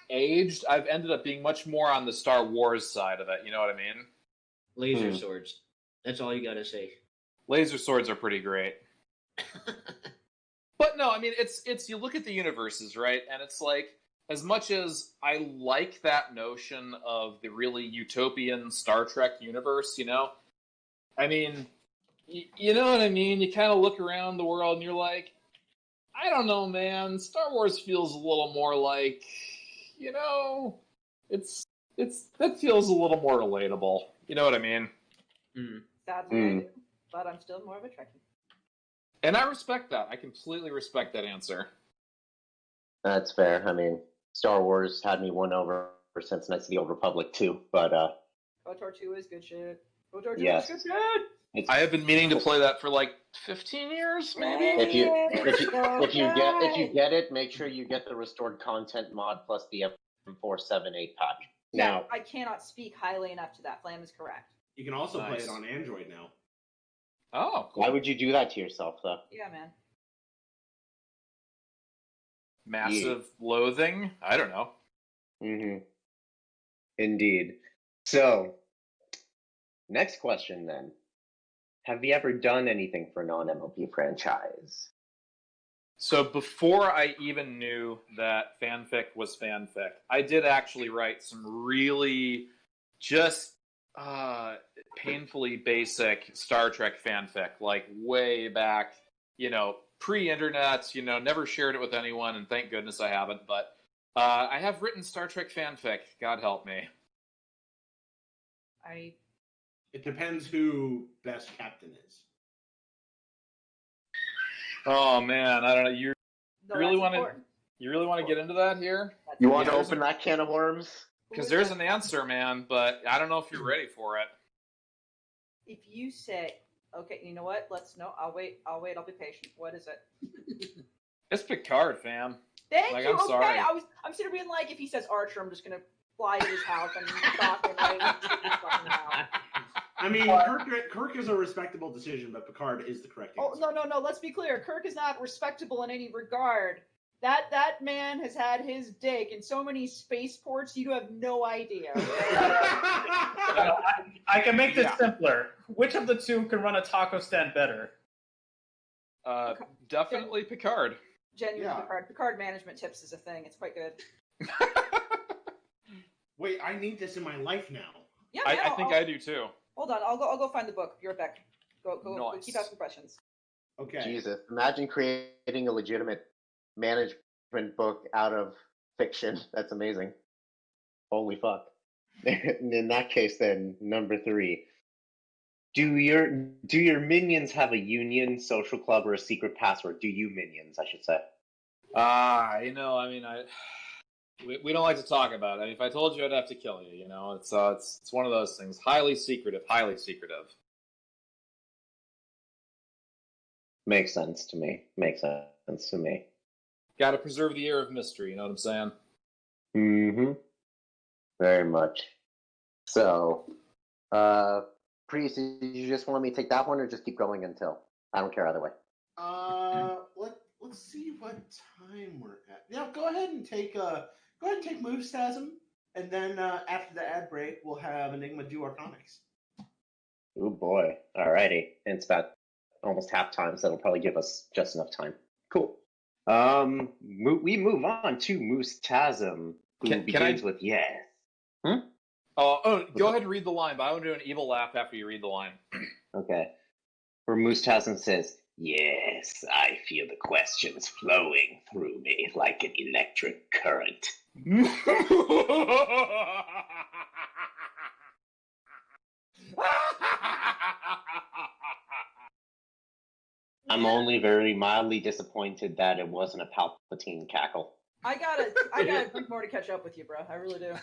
aged, I've ended up being much more on the Star Wars side of it. You know what I mean? Laser swords. That's all you gotta say. Laser swords are pretty great. But no, I mean, it's you look at the universes, right? And it's like, as much as I like that notion of the really utopian Star Trek universe, I mean, you know what I mean? You kind of look around the world and you're like, I don't know, man. Star Wars feels a little more like, that feels a little more relatable. You know what I mean? Sadly, I do, but I'm still more of a Trekkie. And I respect that. I completely respect that answer. That's fair. I mean, Star Wars had me won over since Knights of the Old Republic too, but KOTOR 2 is good shit. KOTOR 2 yes. is good shit. I have been meaning to play that for like 15 years, maybe. If you get it, make sure you get the restored content mod plus the M478 pack. Yeah, Now, I cannot speak highly enough to that. Flam is correct. You can also play it on Android now. Oh, cool. Why would you do that to yourself, though? Yeah, man. Massive loathing? I don't know. Indeed. So, next question then. Have you ever done anything for a non-MLP franchise? So before I even knew that fanfic was fanfic, I did actually write some really just painfully basic Star Trek fanfic, like way back, pre-internet, never shared it with anyone, and thank goodness I haven't, but I have written Star Trek fanfic, God help me. It depends who best captain is. Oh man, I don't know. You really want to get into that here? You want to open that can of worms? Because there's an answer, man, but I don't know if you're ready for it. If you say, okay, you know what? I'll wait, I'll be patient. What is it? It's Picard, fam. Thank like, you, I'm okay. sorry. I'm sort of being like, if he says Archer, I'm just going to fly to his house and talk him right into his fucking house. I mean, Kirk is a respectable decision, but Picard is the correct answer. Oh, no, let's be clear. Kirk is not respectable in any regard. That man has had his dick in so many spaceports, you have no idea. I can make this simpler. Which of the two can run a taco stand better? Definitely Picard. Genuine Picard. Picard management tips is a thing. It's quite good. Wait, I need this in my life now. Yeah, man, I think I do too. Hold on, I'll go find the book. Be right back. Go Nice. keep asking questions. Okay. Jesus, imagine creating a legitimate management book out of fiction. That's amazing. Holy fuck. In that case, then, number 3. Do your minions have a union, social club, or a secret password? Do you minions, I should say. We don't like to talk about it. I mean, if I told you, I'd have to kill you. It's one of those things. Highly secretive. Highly secretive. Makes sense to me. Got to preserve the air of mystery. You know what I'm saying? Mm-hmm. Very much. So, Priest, did you just want me to take that one, or just keep going until? I don't care either way. Let's see what time we're at. Yeah, go ahead and take Movestasm, and then after the ad break, we'll have Enigma do our comics. Oh boy. Alrighty. And it's about almost halftime, so that'll probably give us just enough time. Cool. We move on to Moose Tasm, who begins with yes. Go ahead and read the line, but I want to do an evil laugh after you read the line. Okay. Where Moose Tasm says, yes, I feel the questions flowing through me like an electric current. I'm only very mildly disappointed that it wasn't a Palpatine cackle. I gotta drink more to catch up with you, bro. I really do.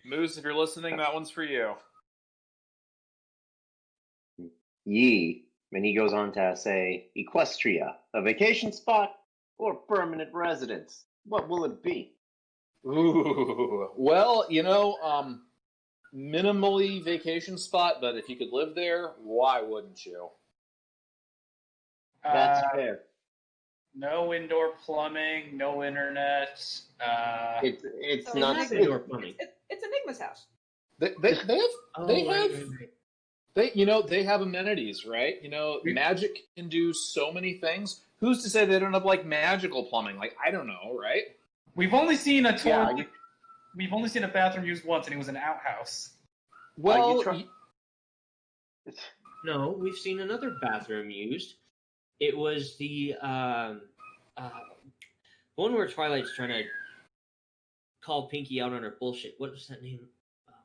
Moose, if you're listening, that one's for you. Yee. And he goes on to say, Equestria, a vacation spot or permanent residence? What will it be? Ooh. Well, minimally vacation spot, but if you could live there, why wouldn't you? That's fair. No indoor plumbing, no internet. It's So not Enigma's- indoor plumbing. It's Enigma's house. They have amenities, right? Magic can do so many things. Who's to say they don't have magical plumbing? I don't know, right? We've only seen a toilet. We've only seen a bathroom used once, and it was an outhouse. Well, no, we've seen another bathroom used. It was the one where Twilight's trying to call Pinky out on her bullshit. What was that name?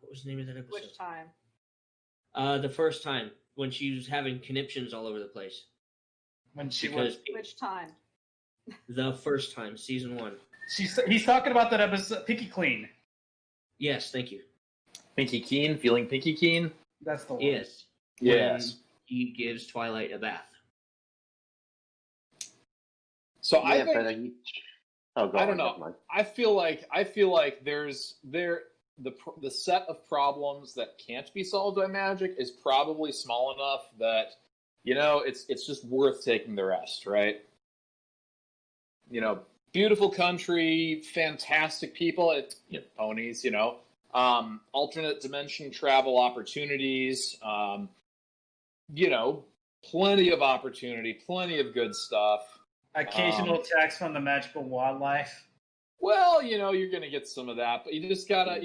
What was the name of that episode? Which time? The first time when she was having conniptions all over the place. Which time? The first time, season 1. He's talking about that episode, Pinky Clean. Yes, thank you. Pinky Keen, feeling Pinky Keen? That's the one. Yes. Yes. When he gives Twilight a bath. So I don't know. I feel like there's the set of problems that can't be solved by magic is probably small enough that it's just worth taking the rest, right? Beautiful country, fantastic people, ponies, alternate dimension travel opportunities, plenty of opportunity, plenty of good stuff. Occasional attacks from the magical wildlife. Well, you're gonna get some of that, but you just gotta,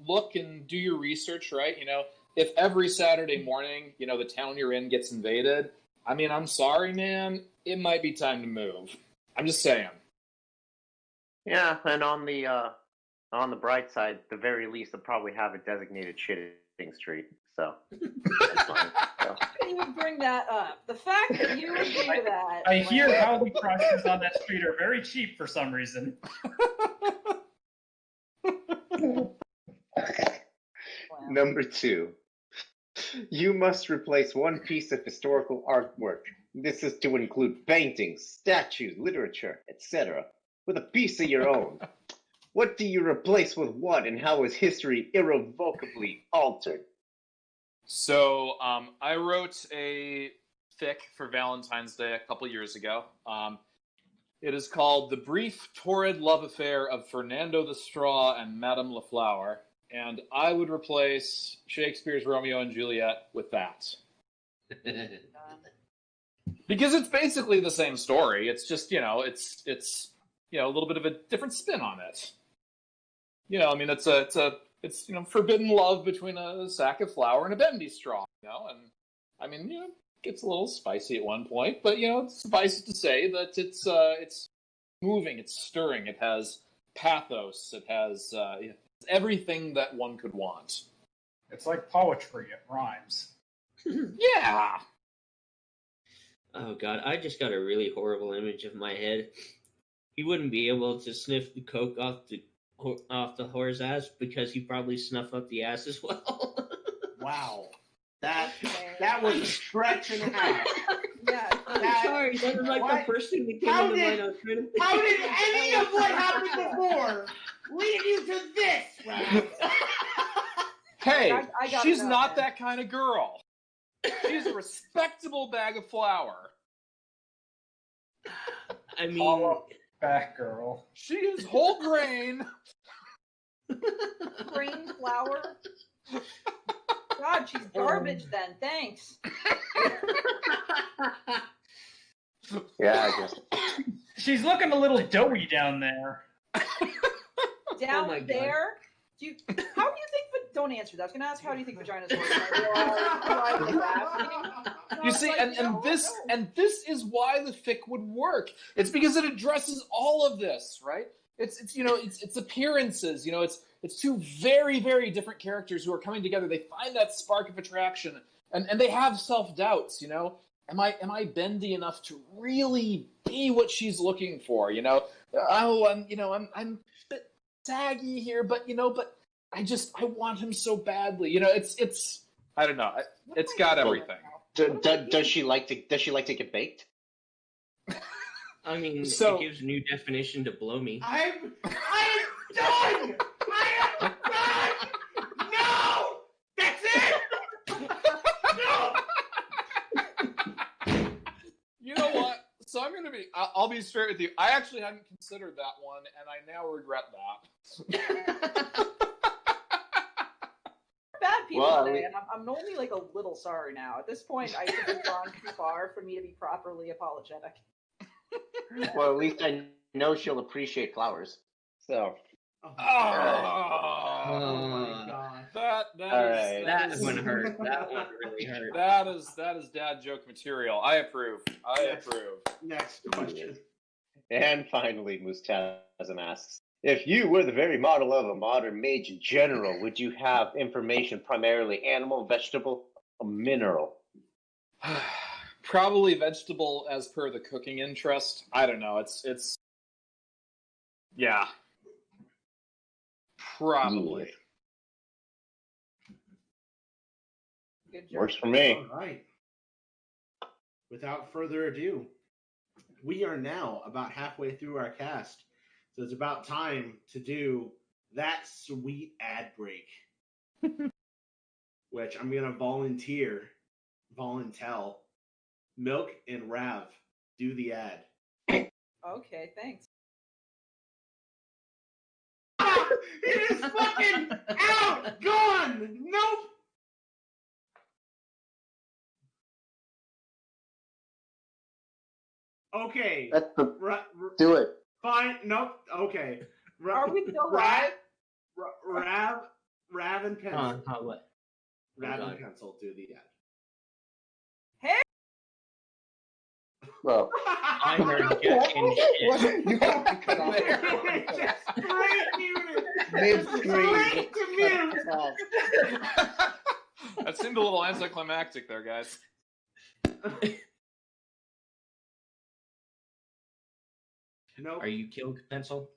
look and do your research, right? If every Saturday morning, the town you're in gets invaded, I'm sorry, man, it might be time to move. I'm just saying. Yeah, and on the bright side, the very least, they'll probably have a designated shitting street. So that's fine. So. You would bring that up. The fact that you would do that. I hear housing prices on that street are very cheap for some reason. Number 2. You must replace one piece of historical artwork. This is to include paintings, statues, literature, etc., with a piece of your own. What do you replace with what, and how is history irrevocably altered? So I wrote a fic for Valentine's Day a couple years ago. It is called The Brief Torrid Love Affair of Fernando the Straw and Madame Laflower, and I would replace Shakespeare's Romeo and Juliet with that. Because it's basically the same story. It's just, it's a little bit of a different spin on it. It's forbidden love between a sack of flour and a bendy straw, and it gets a little spicy at one point, but suffice it to say that it's moving, it's stirring, it has pathos, it has everything that one could want. It's like poetry, it rhymes. Yeah. Oh god, I just got a really horrible image of my head. He wouldn't be able to sniff the coke off the whore's ass because he probably snuffed up the ass as well. Wow. That was a stretch and a half. Yeah. I'm sorry, that was the first thing that came into mind. I was trying to think. How did any of what happened before lead you to this, Ralph? Hey, I gotta she's know, not man. that kind of girl. She's a respectable bag of flour. I mean, Follow back, girl. She is whole grain. Green flour. God, she's garbage then. Thanks. Yeah, I guess. She's looking a little doughy down there. Down my God. there? How do you think? Don't answer that. I was going to ask, how do you think vaginas work? You see, and this is why the fic would work. It's because it addresses all of this, right? It's appearances. It's two very, very different characters who are coming together. They find that spark of attraction, and they have self-doubts. Am I bendy enough to really be what she's looking for? I'm a bit saggy here, but I want him so badly. It's I don't know. It's got everything. Does she like to get baked? I mean, So- it gives a new definition to blow me. I am done! I am done! No! That's it! No! You know what? So I'll be straight with you. I actually hadn't considered that one, and I now regret that. Bad people Well, today, and I'm only like a little sorry now. At this point, I think it's gone too far for me to be properly apologetic. Well, at least I know she'll appreciate flowers. So. Oh Oh, my god. That one hurt. That one really hurt. That is dad joke material. I approve. Next question. And finally, Mustasm asks, if you were the very model of a modern mage in general, would you have information primarily animal, vegetable, or mineral? Probably vegetable as per the cooking interest. I don't know. It's yeah. Probably. Good job. Works for me. All right. Without further ado, we are now about halfway through our cast. So it's about time to do that sweet ad break. Which I'm going to volunteer Milk and Rav do the ad. Okay, thanks. It is fucking out! Gone! Nope! Okay. That's the, do it. Fine. Nope. Okay. Are we still live? Rav and Pencil. What? Rav God. and Pencil do the ad. Well, I heard Jack and shit. you have to cut off. Just straight muted. Mid-screen. Straight to mute. That seemed a little anticlimactic there, guys. Nope. Are you killed, Pencil?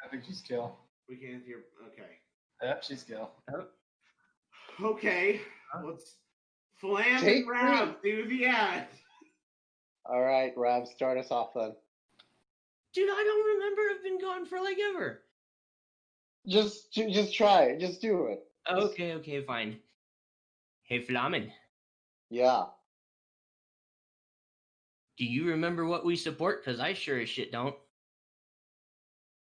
I think she's kill. We can't hear. Okay. Yep, she's kill. Okay. Let's Flam Take and Rav do the ad. All right, Rav, start us off then. Dude, I don't remember I've been gone for like ever. Just try it. Just do it. Okay, fine. Hey, Flamin, Yeah. do you remember what we support? Because I sure as shit don't.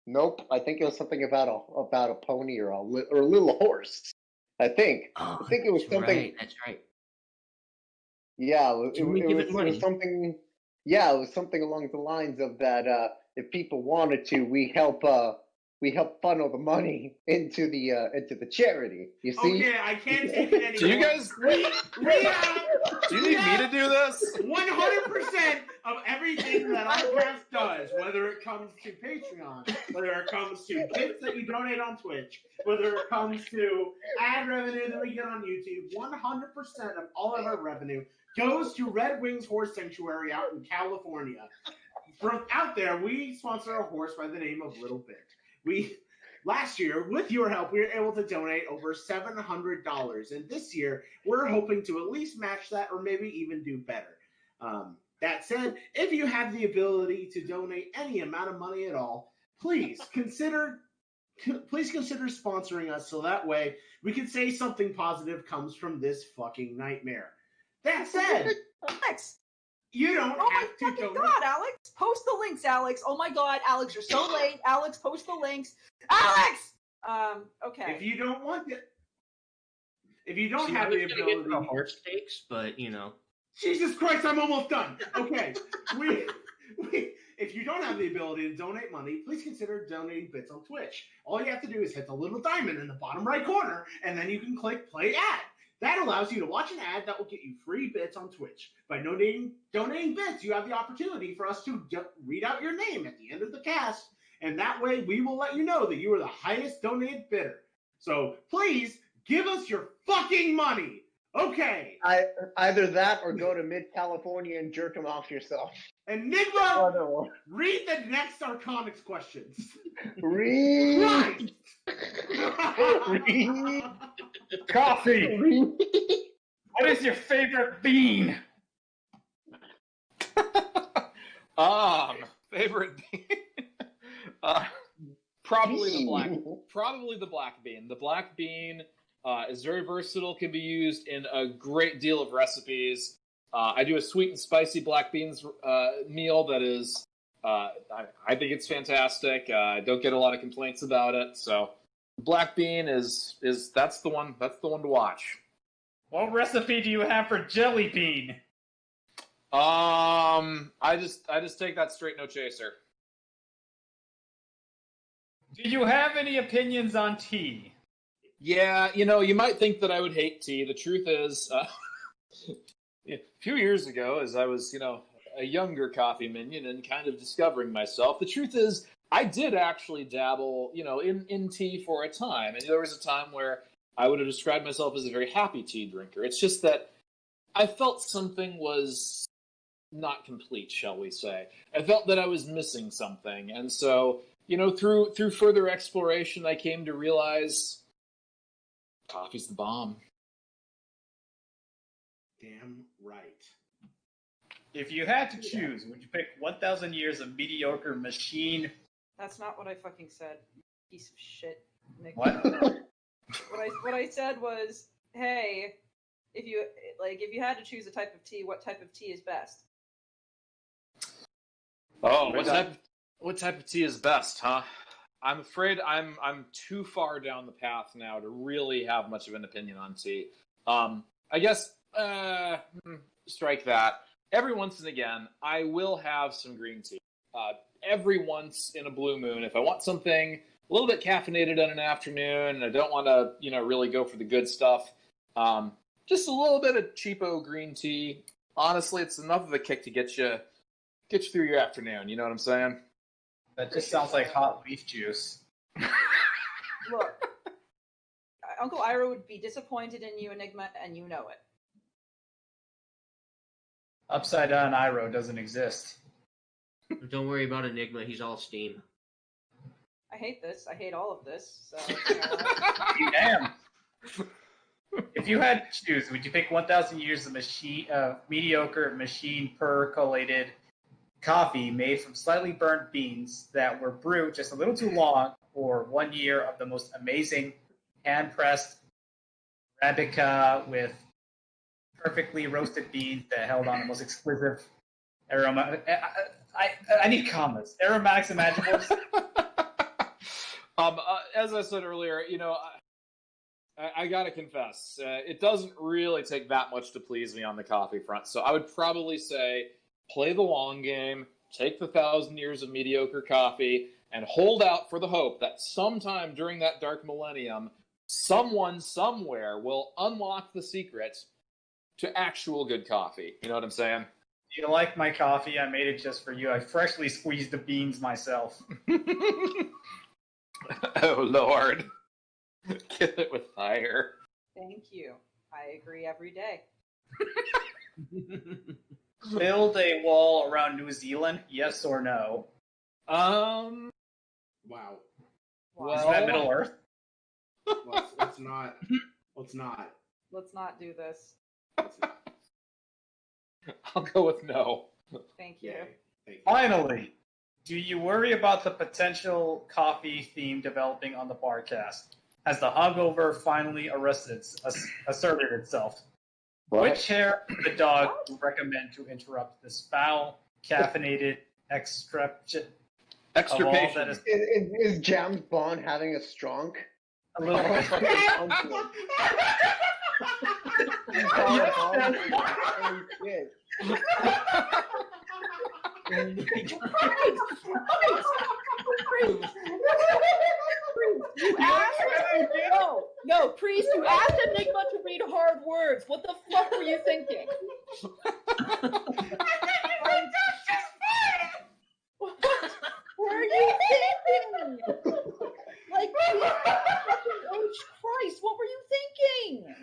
Nope. I think it was something about a pony or a little horse. I think. Oh, I think it was that's something. Right, that's right. Yeah, Can we give it was money? something. Yeah, it was something along the lines of that. If people wanted to, we help funnel the money into the charity. You see? Okay, I can't take it anymore. Do you guys? Do you need me to do this? 100% of everything that our cast does, whether it comes to Patreon, whether it comes to bits that you donate on Twitch, whether it comes to ad revenue that we get on YouTube, 100% of all of our revenue goes to Red Wings Horse Sanctuary out in California. From out there, we sponsor a horse by the name of Little Bit. Last year, with your help, we were able to donate over $700, and this year, we're hoping to at least match that or maybe even do better. That said, if you have the ability to donate any amount of money at all, please consider sponsoring us so that way we can say something positive comes from this fucking nightmare. That said, Alex! you don't Oh my have to fucking donate. god, Alex! Post the links, Alex! Oh my god, Alex, you're so late. Alex, post the links. Alex! Okay. If you don't want it, If you don't See, have I was the gonna get to the ability, horse steaks, but Jesus Christ, I'm almost done. Okay, if you don't have the ability to donate money, please consider donating bits on Twitch. All you have to do is hit the little diamond in the bottom right corner, and then you can click Play Ad. That allows you to watch an ad that will get you free bits on Twitch. By donating bits, you have the opportunity for us to read out your name at the end of the cast, and that way we will let you know that you are the highest donated bidder. So please give us your fucking money. Okay. Either that or go to Mid-California and jerk them off yourself. Enigma, read the next Arconics questions. Read. Read. Coffee. What is your favorite bean? Favorite bean. Probably the black bean. The black bean is very versatile, can be used in a great deal of recipes. I do a sweet and spicy black beans meal that is, I think it's fantastic. I don't get a lot of complaints about it. So black bean is that's the one to watch. What recipe do you have for jelly bean? I just take that straight, no chaser. Do you have any opinions on tea? Yeah, you might think that I would hate tea. The truth is, a few years ago, as I was, a younger CoffeeMinion and kind of discovering myself, the truth is, I did actually dabble, in tea for a time. And there was a time where I would have described myself as a very happy tea drinker. It's just that I felt something was not complete, shall we say. I felt that I was missing something. And so, through further exploration, I came to realize coffee's the bomb. Damn right. If you had to choose, would you pick 1,000 years of mediocre machine? That's not what I fucking said. Piece of shit. Nick. What? What I said was, hey, if you had to choose a type of tea, what type of tea is best? Oh, what type of tea is best, huh? I'm afraid I'm too far down the path now to really have much of an opinion on tea. I guess strike that. Every once and again, I will have some green tea. Every once in a blue moon, if I want something a little bit caffeinated on an afternoon, and I don't want to, really go for the good stuff, just a little bit of cheapo green tea. Honestly, it's enough of a kick to get you through your afternoon. You know what I'm saying? That just sounds like hot leaf juice. Look, Uncle Ira would be disappointed in you, Enigma, and you know it. Upside down Iro doesn't exist. Don't worry about Enigma. He's all steam. I hate this. I hate all of this. So, Damn. If you had to choose, would you pick 1,000 years of mediocre machine percolated coffee made from slightly burnt beans that were brewed just a little too long, or 1 year of the most amazing hand-pressed Arabica with perfectly roasted beans that held on the most exquisite aroma? I need commas. Aromatics and magicals. As I said earlier, I gotta confess, it doesn't really take that much to please me on the coffee front. So I would probably say play the long game, take the 1,000 years of mediocre coffee, and hold out for the hope that sometime during that dark millennium, someone somewhere will unlock the secret to actual good coffee. You know what I'm saying? Do you like my coffee? I made it just for you. I freshly squeezed the beans myself. Oh, Lord. Kill it with fire. thank you. I agree every day. Build a wall around New Zealand, yes or no? Wow. Is that Middle Earth? Let's not. Let's not. Let's not do this. I'll go with no. Thank you. Thank you. Finally, do you worry about the potential coffee theme developing on the Barcast? Has the hungover finally asserted itself? What? Which hair of the dog do you recommend to interrupt this foul, caffeinated extraption of all that is Is James Bond having a stronk? a little bit? No, Priest, you asked Enigma to read hard words. What the fuck were you thinking? What were you thinking? Like, oh Christ, what were you thinking?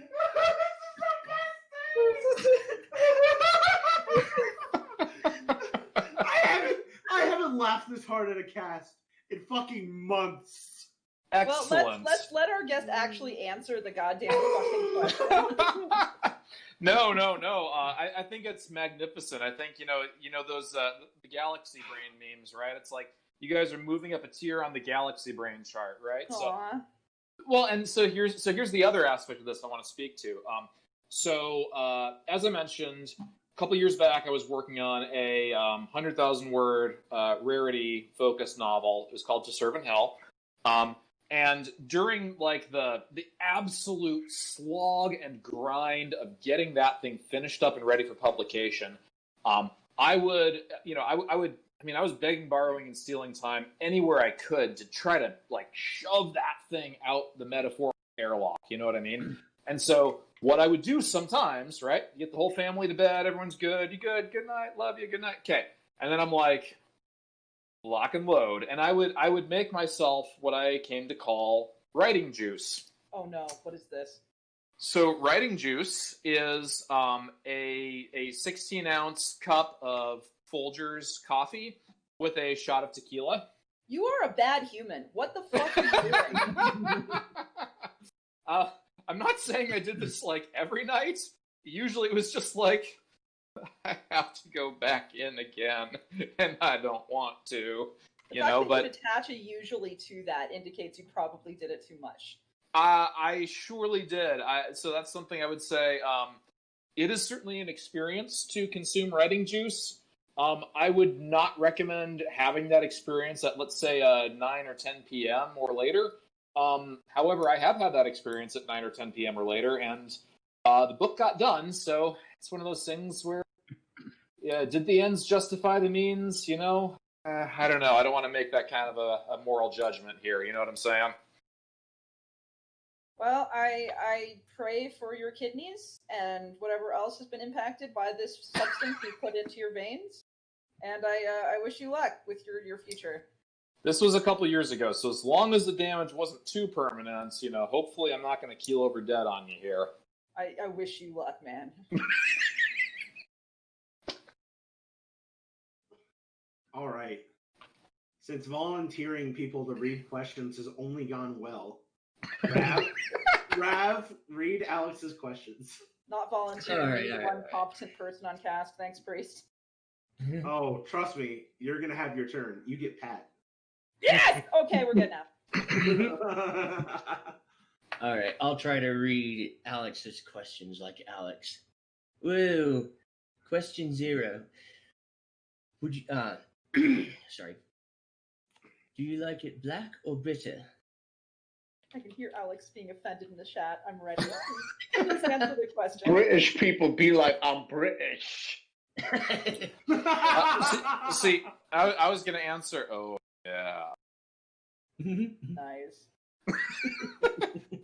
I haven't laughed this hard at a cast in fucking months. Excellent. Well, let's let our guest actually answer the goddamn fucking question. No. I think it's magnificent. I think you know those the galaxy brain memes, right? It's like you guys are moving up a tier on the galaxy brain chart, right? Aww. So, well, and so here's the other aspect of this I want to speak to. As I mentioned, a couple years back, I was working on a 100,000 word rarity focused novel. It was called To Serve in Hell. And during like the absolute slog and grind of getting that thing finished up and ready for publication, I was begging, borrowing, and stealing time anywhere I could to try to like shove that thing out the metaphorical airlock. You know what I mean? And so what I would do sometimes, right? You get the whole family to bed, everyone's good, you good, good night, love you, good night, okay. And then I'm like, lock and load, and I would make myself what I came to call writing juice. Oh no, what is this? So writing juice is a 16-ounce cup of Folgers coffee with a shot of tequila. You are a bad human. What the fuck are you doing? I'm not saying I did this like every night. Usually it was just like, I have to go back in again, and I don't want to, The fact that you attach a usually to that indicates you probably did it too much. I surely did. So that's something I would say. It is certainly an experience to consume writing juice. I would not recommend having that experience at, let's say, 9 or 10 p.m. or later. However, I have had that experience at 9 or 10 p.m. or later, and the book got done, so it's one of those things where, yeah, did the ends justify the means, you know? I don't know. I don't want to make that kind of a moral judgment here, you know what I'm saying? Well, I pray for your kidneys and whatever else has been impacted by this substance you put into your veins, and I wish you luck with your future. This was a couple years ago, so as long as the damage wasn't too permanent, you know, hopefully I'm not going to keel over dead on you here. I wish you luck, man. All right. Since volunteering people to read questions has only gone well, Rav, read Alex's questions. Not volunteering, one competent person on cast. Thanks, Priest. Oh, trust me, you're going to have your turn. You get Pat. Yes! Okay, we're good now. All right, I'll try to read Alex's questions like Alex. Woo! Question 0. Would you, sorry. Do you like it black or bitter? I can hear Alex being offended in the chat. I'm ready. Please answer the question. British people be like, I'm British. See, I was going to answer, oh, yeah. Nice.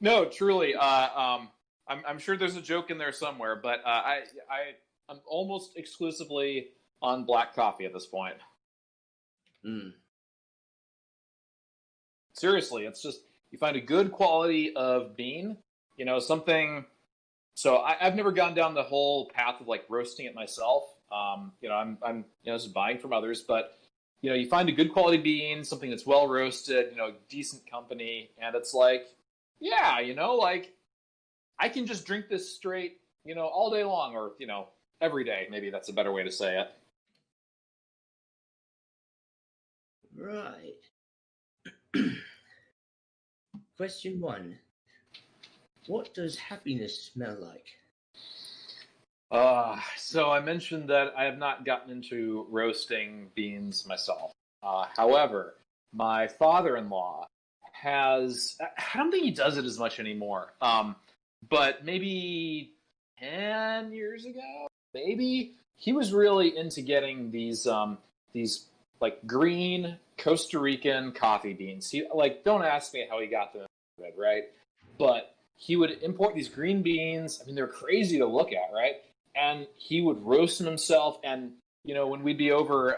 No, truly. I'm sure there's a joke in there somewhere, but I'm almost exclusively on black coffee at this point. Seriously, it's just you find a good quality of bean, you know, something. So I've never gone down the whole path of like roasting it myself. You know, I'm just buying from others, but you know, you find a good quality bean, something that's well roasted, you know, decent company, and it's like, yeah, you know, like I can just drink this straight, you know, all day long, or you know, every day. Maybe that's a better way to say it. Right. Question 1. What does happiness smell like? So I mentioned that I have not gotten into roasting beans myself. However, my father-in-law has, I don't think he does it as much anymore. but maybe 10 years ago, maybe, he was really into getting these like green Costa Rican coffee beans. He, like, don't ask me how he got them, right? But he would import these green beans. I mean, they're crazy to look at, right? And he would roast them himself. And, you know, when we'd be over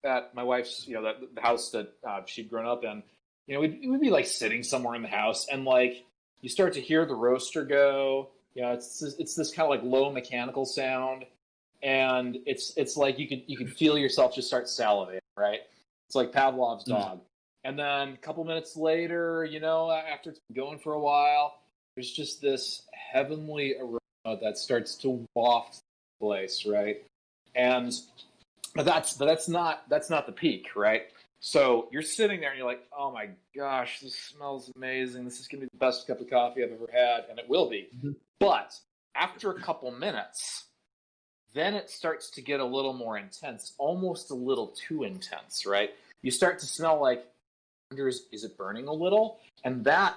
at my wife's, you know, the house that she'd grown up in, you know, we'd be like sitting somewhere in the house, and like you start to hear the roaster go. You know, it's this kind of like low mechanical sound, and it's like you could feel yourself just start salivating, right? It's like Pavlov's dog. And then a couple minutes later, you know, after it's been going for a while, there's just this heavenly aroma that starts to waft the place, right? And but that's not the peak, right? So you're sitting there and you're like, oh my gosh, this smells amazing. This is gonna be the best cup of coffee I've ever had, and it will be. But after a couple minutes, then it starts to get a little more intense, almost a little too intense, right? You start to smell like, is it burning a little? And that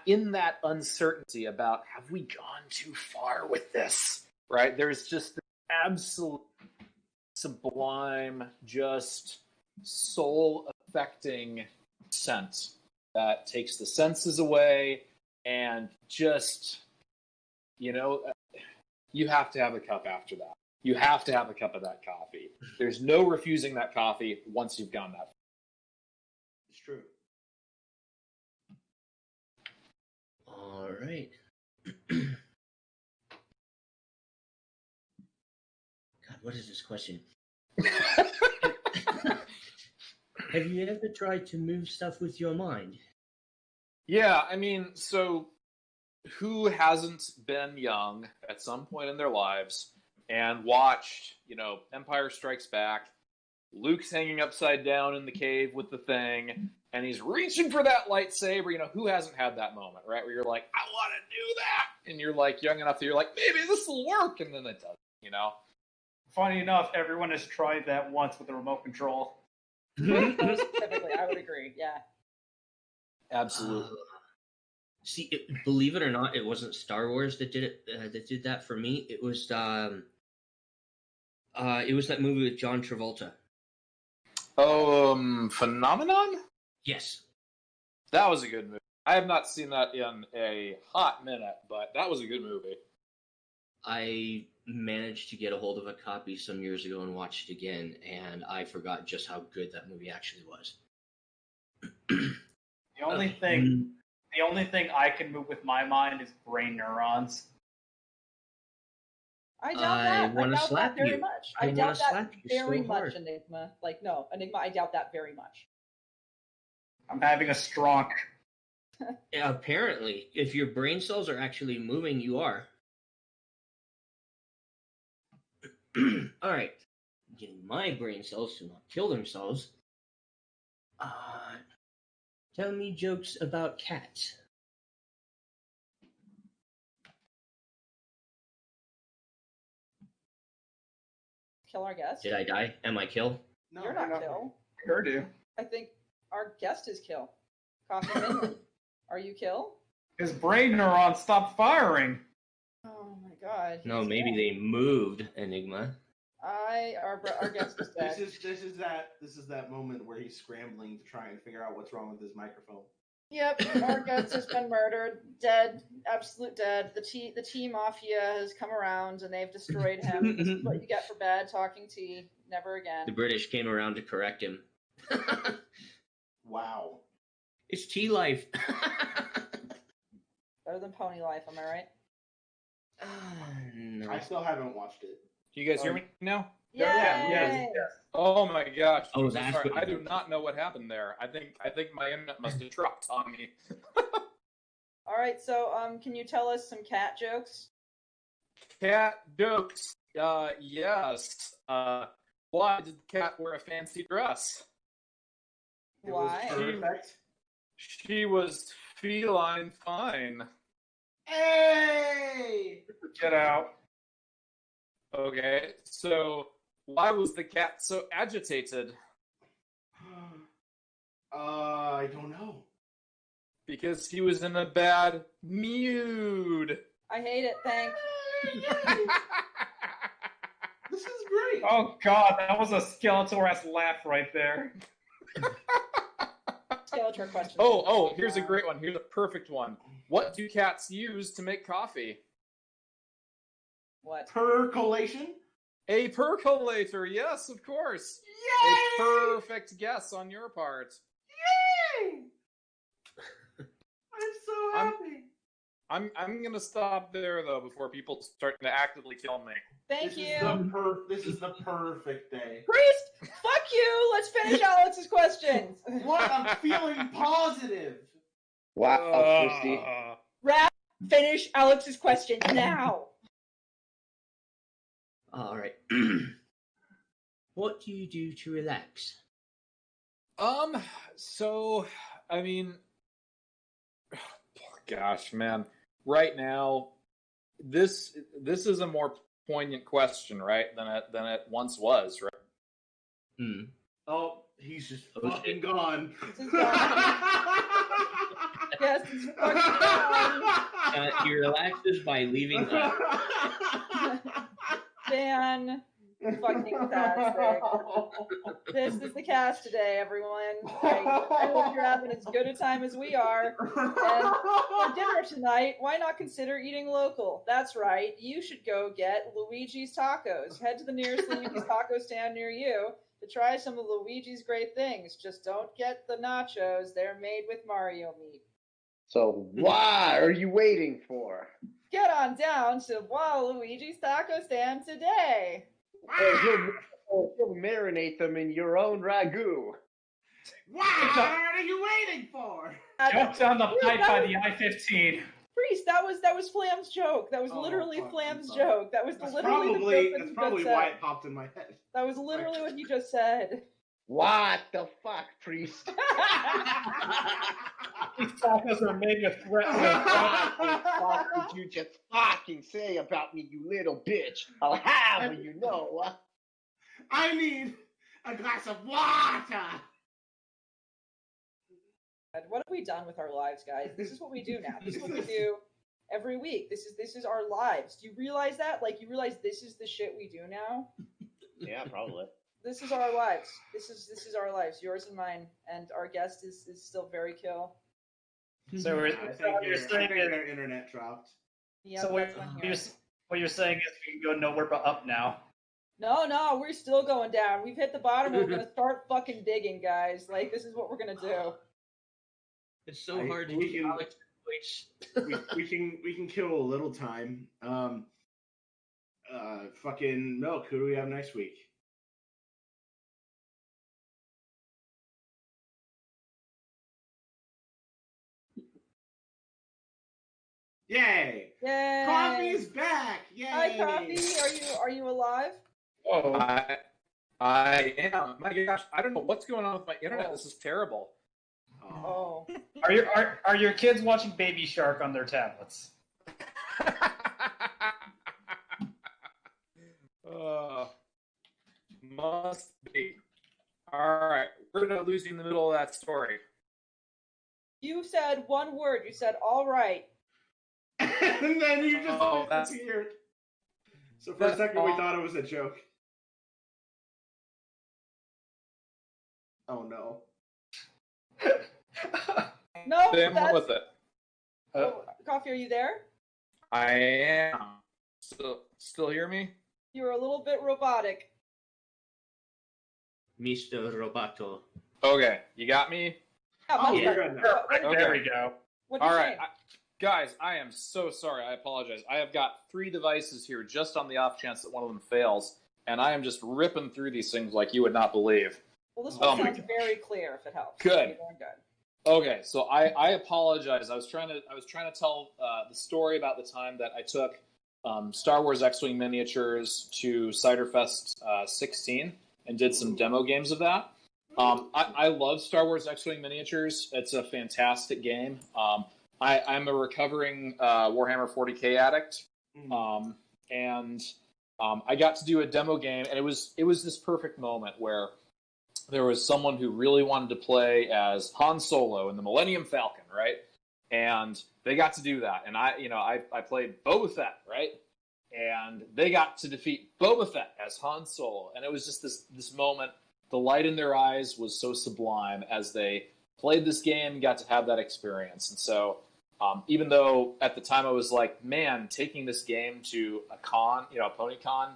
in that uncertainty about, have we gone too far with this, right? There's just this absolute sublime, just soul-affecting scent that takes the senses away, and just, you know, you have to have a cup after that. You have to have a cup of that coffee. There's no refusing that coffee once you've gone that. It's true. All right. God, what is this question? Have you ever tried to move stuff with your mind? Yeah, I mean, so who hasn't been young at some point in their lives and watched, you know, Empire Strikes Back, Luke's hanging upside down in the cave with the thing, and he's reaching for that lightsaber. You know, who hasn't had that moment, right? Where you're like, I want to do that. And you're like young enough that you're like, maybe this will work. And then it doesn't, you know? Funny enough, everyone has tried that once with a remote control. Typically, I would agree. Yeah. Absolutely. See, believe it or not, it wasn't Star Wars that did it. That did that for me. It was that movie with John Travolta. Phenomenon? Yes. That was a good movie. I have not seen that in a hot minute, but that was a good movie. I managed to get a hold of a copy some years ago and watched it again, and I forgot just how good that movie actually was. The only thing I can move with my mind is brain neurons. I doubt that. I wanna doubt slap that very you. much. I I wanna doubt that slap you so very much, hard. Enigma. Like, no, Enigma, I doubt that very much. I'm having a strong. Yeah, apparently, if your brain cells are actually moving, you are. All right, getting my brain cells to not kill themselves. Tell me jokes about cats. Kill our guest. Did I die? Am I kill? No, You're not kill. Sure do. I think our guest is kill. CoffeeMinion. Are you kill? His brain neurons stopped firing. Oh my god. No, he's maybe dead. they moved, Enigma. Our guest is dead. This is that moment where he's scrambling to try and figure out what's wrong with his microphone. Yep, our guest has been murdered, dead, absolute dead. The tea mafia has come around and they've destroyed him. This is what you get for bad talking tea. Never again. The British came around to correct him. Wow. It's tea life. Better than pony life, am I right? No. I still haven't watched it. Do you guys hear me now? Yay! Oh my gosh! Oh, I'm that's sorry. what- I do not know what happened there. I think my internet must have dropped on me. All right, so can you tell us some cat jokes? Cat jokes. Yes. Why did the cat wear a fancy dress? Why? Perfect. She was feline fine. Hey! Get out. Okay, so why was the cat so agitated? I don't know. because he was in a bad mood. I hate it. Thanks. This is great. Oh God, that was a Skeletor-ass laugh right there. Skeletor question. Oh, here's a great one. Here's a perfect one. What do cats use to make coffee? What? Percolation? A percolator, yes, of course. Yay! A perfect guess on your part. Yay! I'm so happy. I'm gonna stop there though before people start to actively kill me. Thank you. This is the perfect day. Priest, fuck you. Let's finish Alex's questions. What? I'm feeling positive. Wow, Christy. Raph, finish Alex's questions now. All right. What do you do to relax? So, I mean, gosh, man, right now, this is a more poignant question, right, than it once was, right? Hmm. Oh, he's just Oh, fucking shit. gone. He's gone. Yes, it's fucking gone. He relaxes by leaving us. Dan, fucking fantastic. This is the cast today, everyone. I hope you're having as good a time as we are. And for dinner tonight, why not consider eating local? That's right, you should go get Luigi's Tacos. Head to the nearest Luigi's Taco stand near you to try some of Luigi's great things. Just don't get the nachos. They're made with Mario meat. So what are you waiting for? Get on down to Luigi's Taco stand today. You'll marinate them in your own ragu. What are you waiting for? Jump down the pipe by the I-15. Priest, that was Flam's joke. That was literally fuck, Flam's I'm sorry. joke. That was That's literally probably, the joke that that's you probably just why said. it popped in my head. That was literally what you just said. What the fuck, priest? These tacos are made with What the fuck did you just fucking say about me, you little bitch? I'll have you know. I need a glass of water. What have we done with our lives, guys? This is what we do now. This is what we do every week. This is our lives. Do you realize that? Like, you realize this is the shit we do now? Yeah, probably. This is our lives. This is our lives, yours and mine. And our guest is still very kill. So I think their internet dropped. Yep, so that's what I'm hearing. what you're saying is we can go nowhere but up now. No, we're still going down. We've hit the bottom. We're gonna start fucking digging, guys. Like, this is what we're gonna do. It's so hard to do Alex's voice. we can kill a little time. Fucking Milk. Who do we have next week? Yay! Yay! Coffee's back! Yay! Hi, Coffee. Are you alive? Oh, I am. My gosh, I don't know what's going on with my internet. This is terrible. Oh. are your kids watching Baby Shark on their tablets? Must be. All right, we're gonna lose you in the middle of that story. You said one word. You said all right. And then you just disappeared. So for a second, we thought it was a joke. Oh no. No, Sam, that's... with it. Oh, Coffee, are you there? I am. Still hear me? You're a little bit robotic. Mr. Roboto. Okay, you got me? Yeah, much you're better. good now. Okay. There we go. What do you All right, think? guys, I am so sorry. I apologize. I have got 3 devices here just on the off chance that one of them fails, and I am just ripping through these things like you would not believe. Well, this one my sounds very clear. If it helps. Good. You're doing good. Okay, so I apologize. I was trying to tell the story about the time that I took Star Wars X-Wing miniatures to Ciderfest 16 and did some demo games of that. I love Star Wars X-Wing miniatures. It's a fantastic game. I'm a recovering Warhammer 40k addict, and I got to do a demo game, and it was this perfect moment where there was someone who really wanted to play as Han Solo in the Millennium Falcon, right? And they got to do that. And I played Boba Fett, right? And they got to defeat Boba Fett as Han Solo. And it was just this moment. The light in their eyes was so sublime as they played this game, got to have that experience. And so even though at the time I was like, man, taking this game to a con, a PonyCon,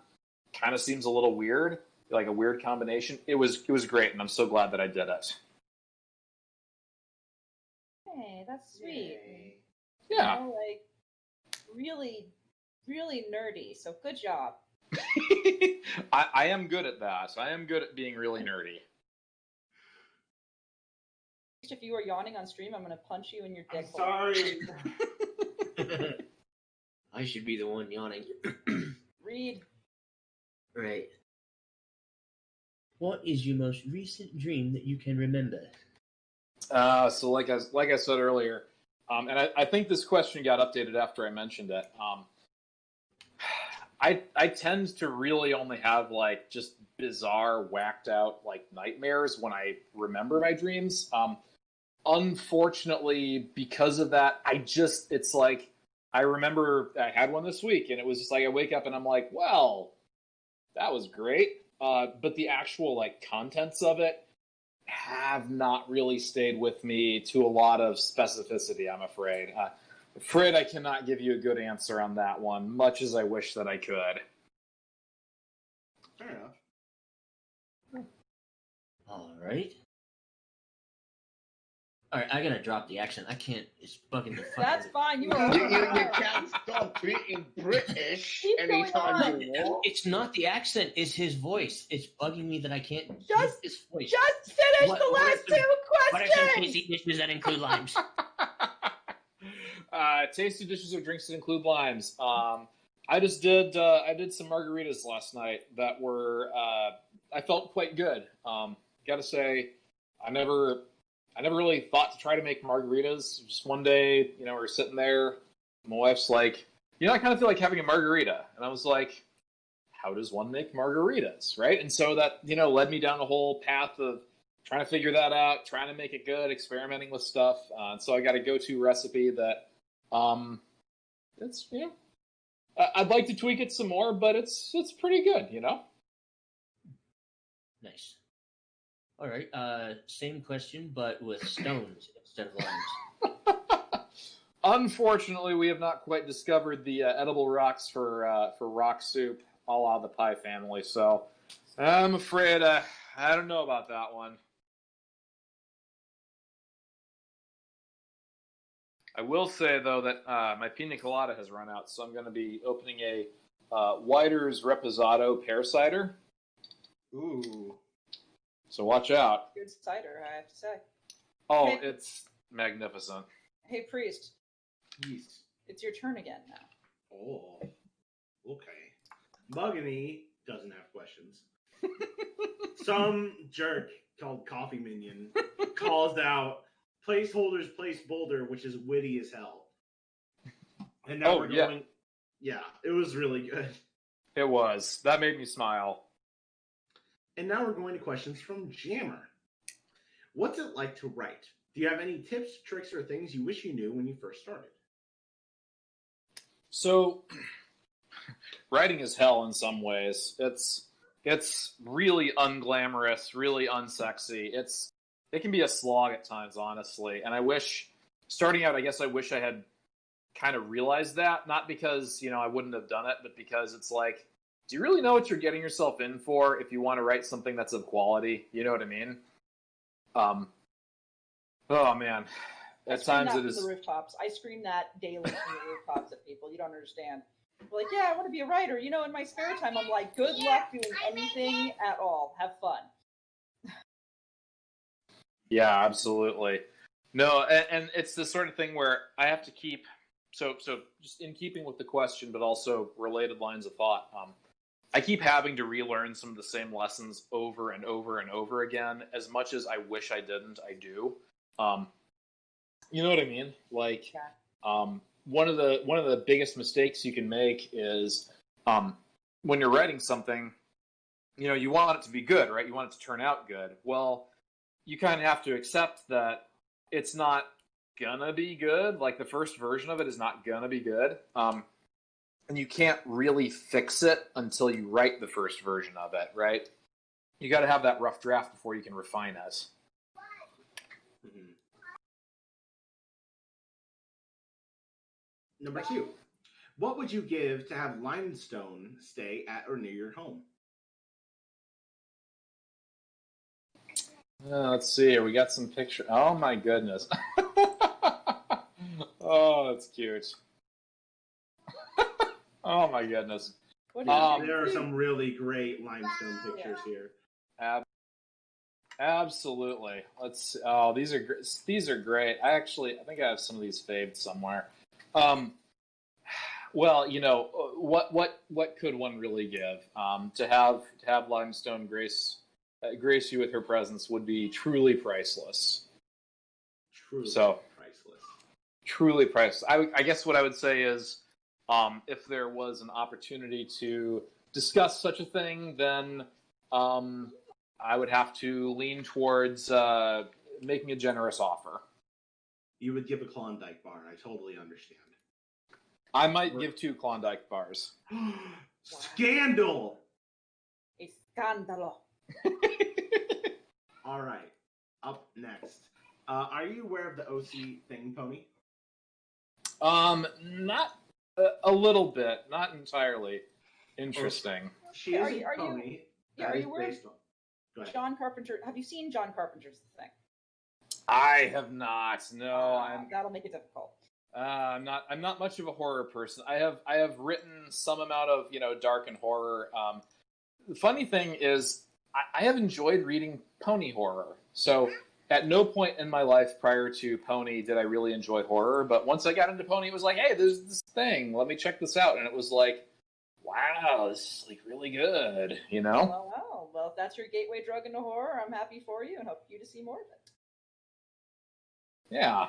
kind of seems a little weird, like a weird combination. It was great, and I'm so glad that I did it. Hey, that's sweet. Yay. Yeah. Like, really, really nerdy. So good job. I am good at that. I am good at being really nerdy. If you were yawning on stream, I'm going to punch you in your dick. I'm sorry. I should be the one yawning. Read. Right. What is your most recent dream that you can remember? So like I said earlier, and I think this question got updated after I mentioned it. I tend to really only have like just bizarre, whacked out like nightmares when I remember my dreams. Unfortunately, because of that, it's like I remember I had one this week, and it was just like I wake up and I'm like, well, that was great. But the actual like contents of it have not really stayed with me to a lot of specificity, I'm afraid. Afraid I cannot give you a good answer on that one, much as I wish that I could. Fair enough. All right. All right, I gotta drop the accent. I can't. It's bugging the fuck. That's fine. You are. You can't stop being British Keep going anytime on. you want. It's not the accent. It's his voice. It's bugging me that I can't Just- use his voice. Just finish What- the what last are some- two What are some questions. tasty dishes that include limes? Tasty dishes or drinks that include limes. I did some margaritas last night that were I felt quite good. Gotta say, I never really thought to try to make margaritas. Just one day, we were sitting there. My wife's like, I kind of feel like having a margarita, and I was like, how does one make margaritas, right? And so that led me down a whole path of trying to figure that out, trying to make it good, experimenting with stuff. And so I got a go-to recipe that it's I'd like to tweak it some more, but it's pretty good, Nice. All right. Same question, but with stones instead of limes. Unfortunately, we have not quite discovered the edible rocks for rock soup, a la the pie family. So I'm afraid I don't know about that one. I will say though that my pina colada has run out, so I'm going to be opening a Whiter's Reposado pear cider. Ooh. So watch out. Good cider, I have to say. Oh, Hey. it's magnificent. Hey, Priest, Yes. it's your turn again now. Oh. Okay. Muggany doesn't have questions. Some jerk called CoffeeMinion calls out placeholders place boulder, which is witty as hell. And now we're going. Yeah, it was really good. It was. That made me smile. And now we're going to questions from Jammer. What's it like to write? Do you have any tips, tricks, or things you wish you knew when you first started? So, writing is hell in some ways. It's really unglamorous, really unsexy. It can be a slog at times, honestly. And I wish, starting out, I wish I had kind of realized that. Not because, I wouldn't have done it, but because it's like, do you really know what you're getting yourself in for if you want to write something that's of quality? You know what I mean? Oh, man. At times it is... From the rooftops. I scream that daily from the rooftops at people. You don't understand. They're like, yeah, I want to be a writer. In my spare time, I'm like, good luck doing anything at all. Have fun. Yeah, absolutely. No, and it's the sort of thing where I have to keep... So just in keeping with the question, but also related lines of thought, I keep having to relearn some of the same lessons over and over and over again. As much as I wish I didn't, I do. You know what I mean? Like, one of the biggest mistakes you can make is when you're writing something, you want it to be good, right? You want it to turn out good. Well, you kind of have to accept that it's not gonna be good. Like, the first version of it is not gonna be good. And you can't really fix it until you write the first version of it, right? You got to have that rough draft before you can refine it. Mhm. Number 2. What would you give to have Limestone stay at or near your home? Let's see. We got some picture. Oh my goodness. Oh, that's cute. Oh my goodness. What do you There are do? some really great Limestone pictures here. Absolutely. Let's. Oh, these are great. I think I have some of these faved somewhere. Well, what could one really give? To have Limestone grace you with her presence would be truly priceless. Truly So priceless. Truly priceless. I guess what I would say is, if there was an opportunity to discuss such a thing, then I would have to lean towards making a generous offer. You would give a Klondike bar. I totally understand. I might give 2 Klondike bars. Scandal! A scandalo. All right. Up next. Are you aware of the OC thing, Pony? Not a little bit, not entirely. Interesting. She is a pony. Yeah, are you aware of Go ahead. John Carpenter? Have you seen John Carpenter's thing? I have not. No, that'll make it difficult. I'm not much of a horror person. I have written some amount of dark and horror. The funny thing is, I have enjoyed reading pony horror. So at no point in my life prior to Pony did I really enjoy horror. But once I got into Pony, it was like, hey, there's this thing. Let me check this out. And it was like, wow, this is like really good. Well, if that's your gateway drug into horror, I'm happy for you and hope you to see more of it. Yeah.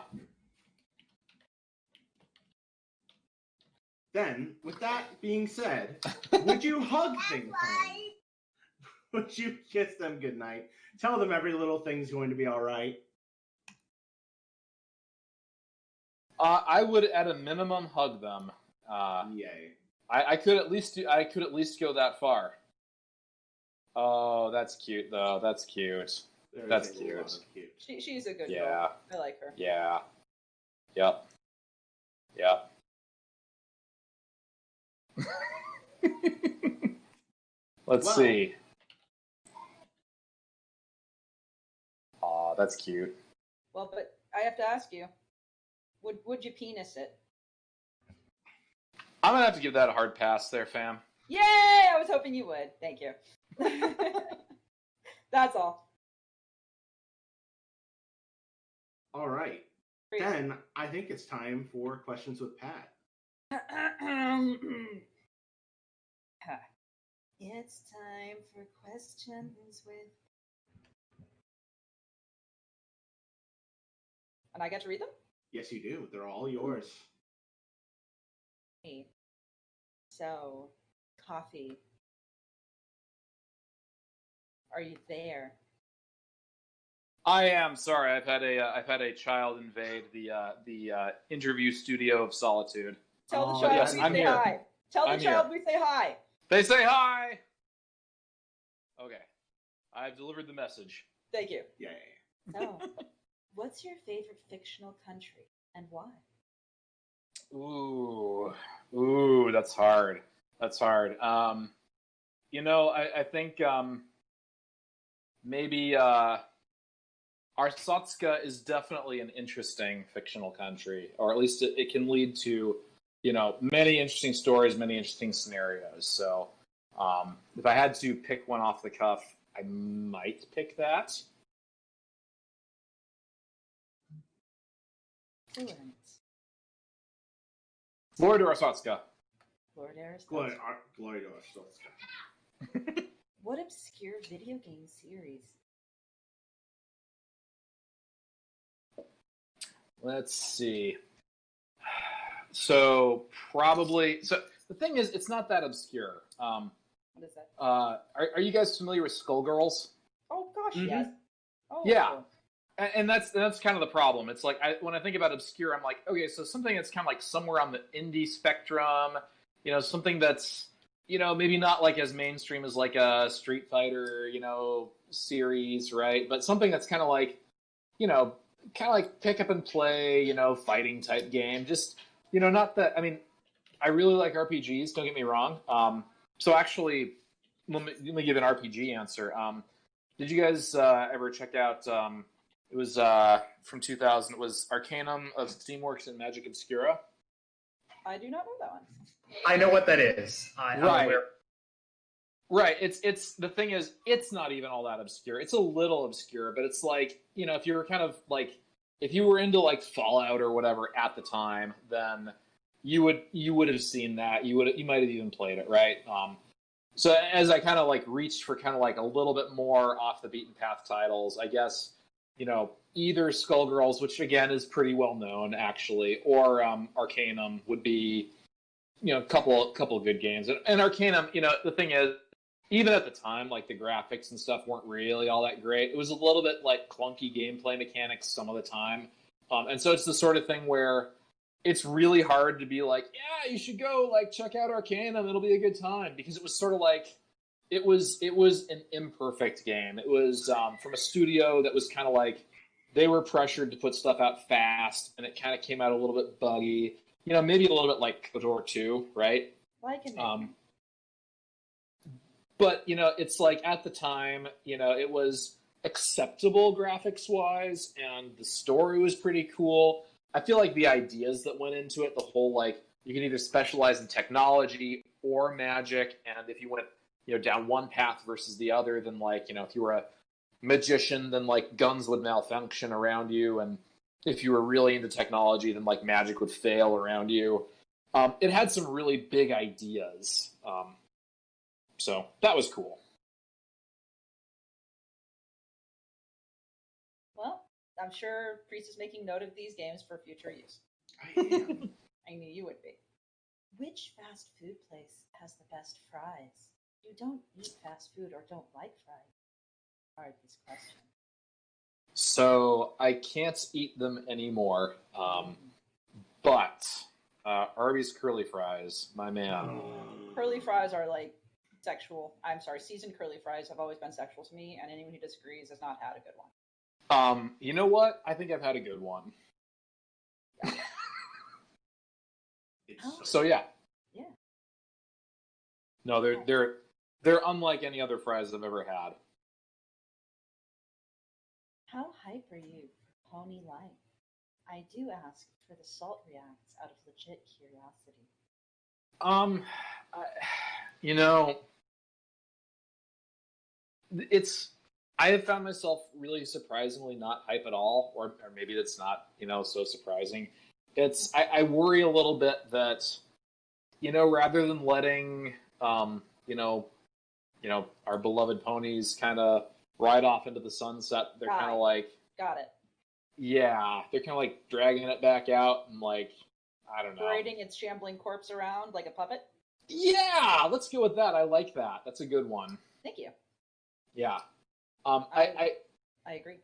Then, with that being said, would you hug things, Pony? Would you kiss them goodnight? Tell them every little thing's going to be all right? I would, at a minimum, hug them. Yay! I could at least go that far. Oh, that's cute though. That's cute. That's cute. She's a good Yeah. girl. I like her. Yeah. Yep. Yep. Let's see. Aw, that's cute. Well, but I have to ask you, would you penis it? I'm gonna have to give that a hard pass there, fam. Yay! I was hoping you would. Thank you. That's all. All right. Then I think it's time for questions with Pat. It's time for questions with. And I get to read them? Yes, you do. They're all yours. Hey. So, Coffee. Are you there? I am sorry. I've had a child invade the interview studio of solitude. Tell the child yes, we I'm say here. hi. Tell the I'm child here. we say hi. They say hi. Okay, I've delivered the message. Thank you. Yay. So, what's your favorite fictional country and why? Ooh, that's hard. That's hard. I think maybe Artsatska is definitely an interesting fictional country, or at least it can lead to, many interesting stories, many interesting scenarios. So, if I had to pick one off the cuff, I might pick that. Glory to Artsatska. Lord Glory Aristotle. to Arstotzka. What obscure video game series? Let's see. So the thing is, it's not that obscure. What is that? Are you guys familiar with Skullgirls? Oh gosh, Mhm. yes. Oh, Yeah. And that's kind of the problem. It's like when I think about obscure, I'm like, okay, so something that's kind of like somewhere on the indie spectrum, something that's maybe not like as mainstream as like a Street Fighter, series, right? But something that's kind of like, pick up and play, fighting type game. Just not that. I mean, I really like RPGs. Don't get me wrong. So actually, let me give an RPG answer. Did you guys ever check out? It was from 2000. It was Arcanum of Steamworks and Magic Obscura. I do not know that one. I know what that is. I'm aware. Right. It's the thing is, it's not even all that obscure. It's a little obscure, but it's like, if you were kind of like, if you were into like Fallout or whatever at the time, then you would have seen that. You might have even played it, right? So as I kind of like reached for kind of like a little bit more off the beaten path titles, I guess, either Skullgirls, which again is pretty well known actually, or Arcanum would be, a couple good games. And Arcanum, the thing is, even at the time, like the graphics and stuff weren't really all that great. It was a little bit like clunky gameplay mechanics some of the time. And so it's the sort of thing where it's really hard to be like, yeah, you should go like check out Arcanum. It'll be a good time, because it was sort of like, it was an imperfect game. It was from a studio that was kind of like, they were pressured to put stuff out fast, and it kind of came out a little bit buggy. Maybe a little bit like KOTOR 2, right? Like it. But, it's like at the time, it was acceptable graphics-wise, and the story was pretty cool. I feel like the ideas that went into it, the whole, like, you can either specialize in technology or magic, and if you went, down one path versus the other, then, like, if you were a magician, then, like, guns would malfunction around you, and if you were really into technology, then, like, magic would fail around you. It had some really big ideas. So that was cool. Well, I'm sure Priest is making note of these games for future use. I am. I knew you would be. Which fast food place has the best fries? You don't eat fast food or don't like fries. Hard this question. So I can't eat them anymore. But Arby's curly fries, my man. Curly fries are like sexual. I'm sorry, seasoned curly fries have always been sexual to me, and anyone who disagrees has not had a good one. You know what? I think I've had a good one. So yeah. Yeah. No, they're unlike any other fries I've ever had. How hype are you for Pony Life? I do ask for the salt reacts out of legit curiosity. I have found myself really surprisingly not hype at all, or maybe that's not, so surprising. I worry a little bit that, rather than letting, our beloved ponies kind of ride off into the sunset, they're kind of like, got it. Yeah, they're kind of like dragging it back out and like, I don't know. Parading its shambling corpse around like a puppet? Yeah, let's go with that. I like that. That's a good one. Thank you. Yeah. I agree.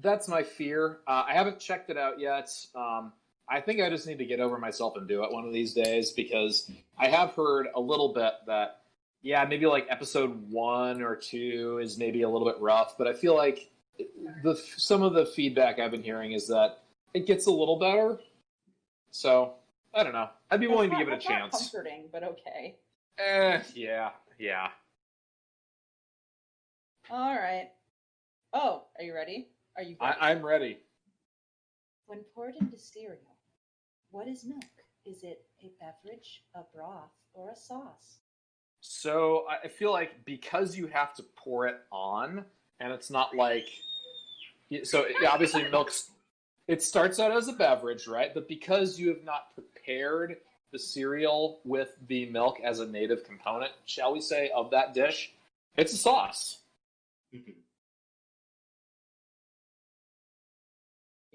That's my fear. I haven't checked it out yet. I think I just need to get over myself and do it one of these days, because I have heard a little bit that, yeah, maybe like episode 1 or 2 is maybe a little bit rough, but I feel like some of the feedback I've been hearing is that it gets a little better. So, I don't know. I'd be willing to give it a chance. Not comforting, but okay. Yeah. All right. Oh, are you ready? Are you ready? I'm ready. When poured into cereal, what is milk? Is it a beverage, a broth, or a sauce? So I feel like because you have to pour it on, and it's not like, so obviously it starts out as a beverage, right? But because you have not prepared the cereal with the milk as a native component, shall we say, of that dish, it's a sauce. You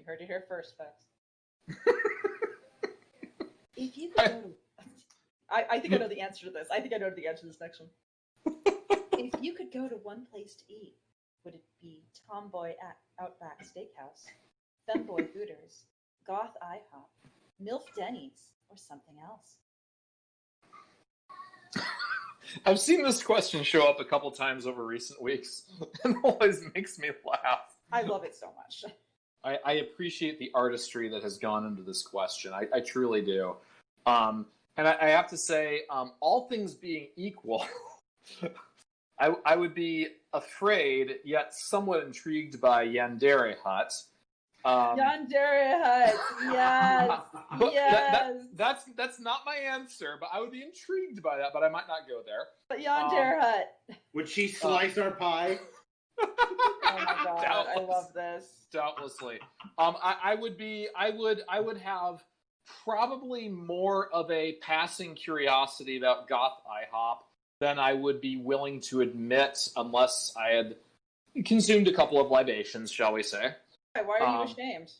heard it here first, folks. If you could go to... I think I know the answer to this. I think I know the answer to this next one. If you could go to one place to eat, Would it be Tomboy Outback Steakhouse, Femboy Hooters, Goth IHOP, MILF Denny's, or something else? I've seen this question show up a couple times over recent weeks, and it always makes me laugh. I love it so much. I appreciate the artistry that has gone into this question. I truly do. And I have to say, all things being equal, I would be afraid, yet somewhat intrigued by Yandere Hut. Yandere Hut, yes, But yes. that's not my answer, but I would be intrigued by that, but I might not go there. But Yandere Hut. Would she slice our pie? Oh my god, I love this. Doubtlessly. I would have probably more of a passing curiosity about Goth IHOP than I would be willing to admit unless I had consumed a couple of libations, shall we say. Why are you ashamed?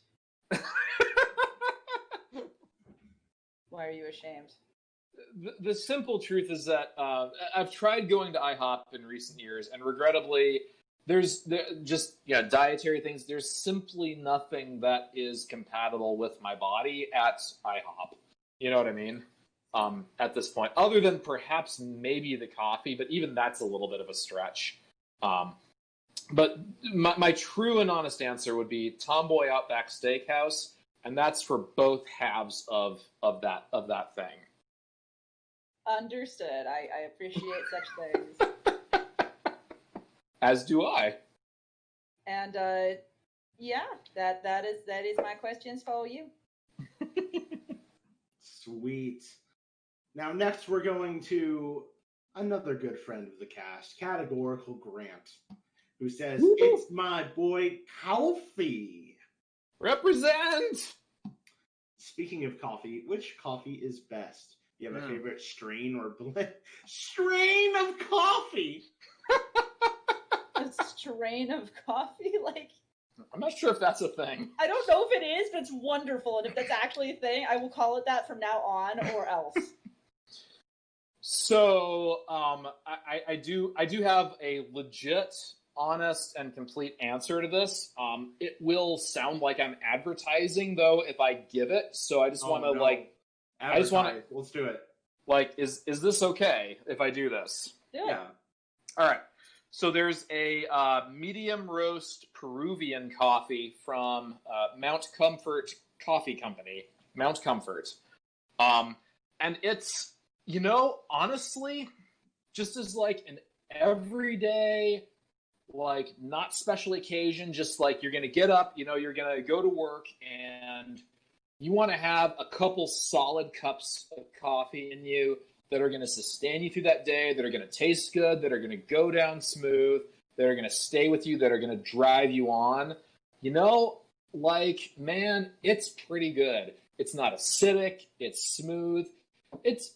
Why are you ashamed? The simple truth is that I've tried going to IHOP in recent years, and regrettably, there's dietary things. There's simply nothing that is compatible with my body at IHOP. You know what I mean? At this point, other than perhaps maybe the coffee, but even that's a little bit of a stretch. But my true and honest answer would be Tomboy Outback Steakhouse, and that's for both halves of that thing. Understood. I appreciate such things. As do I. And yeah, that is my questions for you. Sweet. Now next we're going to another good friend of the cast, Categorical Grant, who says, Woo! It's my boy Coffee. Represent! Speaking of coffee, which coffee is best? You have a favorite strain or blend? Strain of coffee! A strain of coffee? Like, I'm not sure if that's a thing. I don't know if it is, but it's wonderful. And if that's actually a thing, I will call it that from now on or else. So, I do have a legit, honest, and complete answer to this. It will sound like I'm advertising, though, if I give it. So I just want to, Let's do it. Like, is this okay if I do this? Yeah. All right. So there's a medium roast Peruvian coffee from Mount Comfort Coffee Company. Mount Comfort. And it's, honestly, just as like an everyday, like not special occasion, just like you're going to get up, you're going to go to work and you want to have a couple solid cups of coffee in you that are going to sustain you through that day, that are going to taste good, that are going to go down smooth, that are going to stay with you, that are going to drive you on. Man, it's pretty good. It's not acidic. It's smooth. It's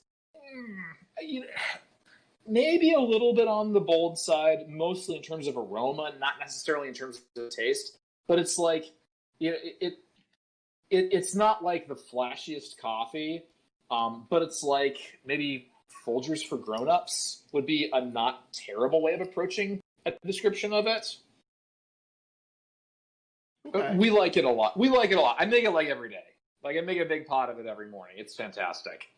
maybe a little bit on the bold side, mostly in terms of aroma, not necessarily in terms of taste. But it's like, it's not like the flashiest coffee. But it's like maybe Folgers for grown-ups would be a not terrible way of approaching a description of it. Okay. We like it a lot. I make it like every day. Like I make a big pot of it every morning. It's fantastic.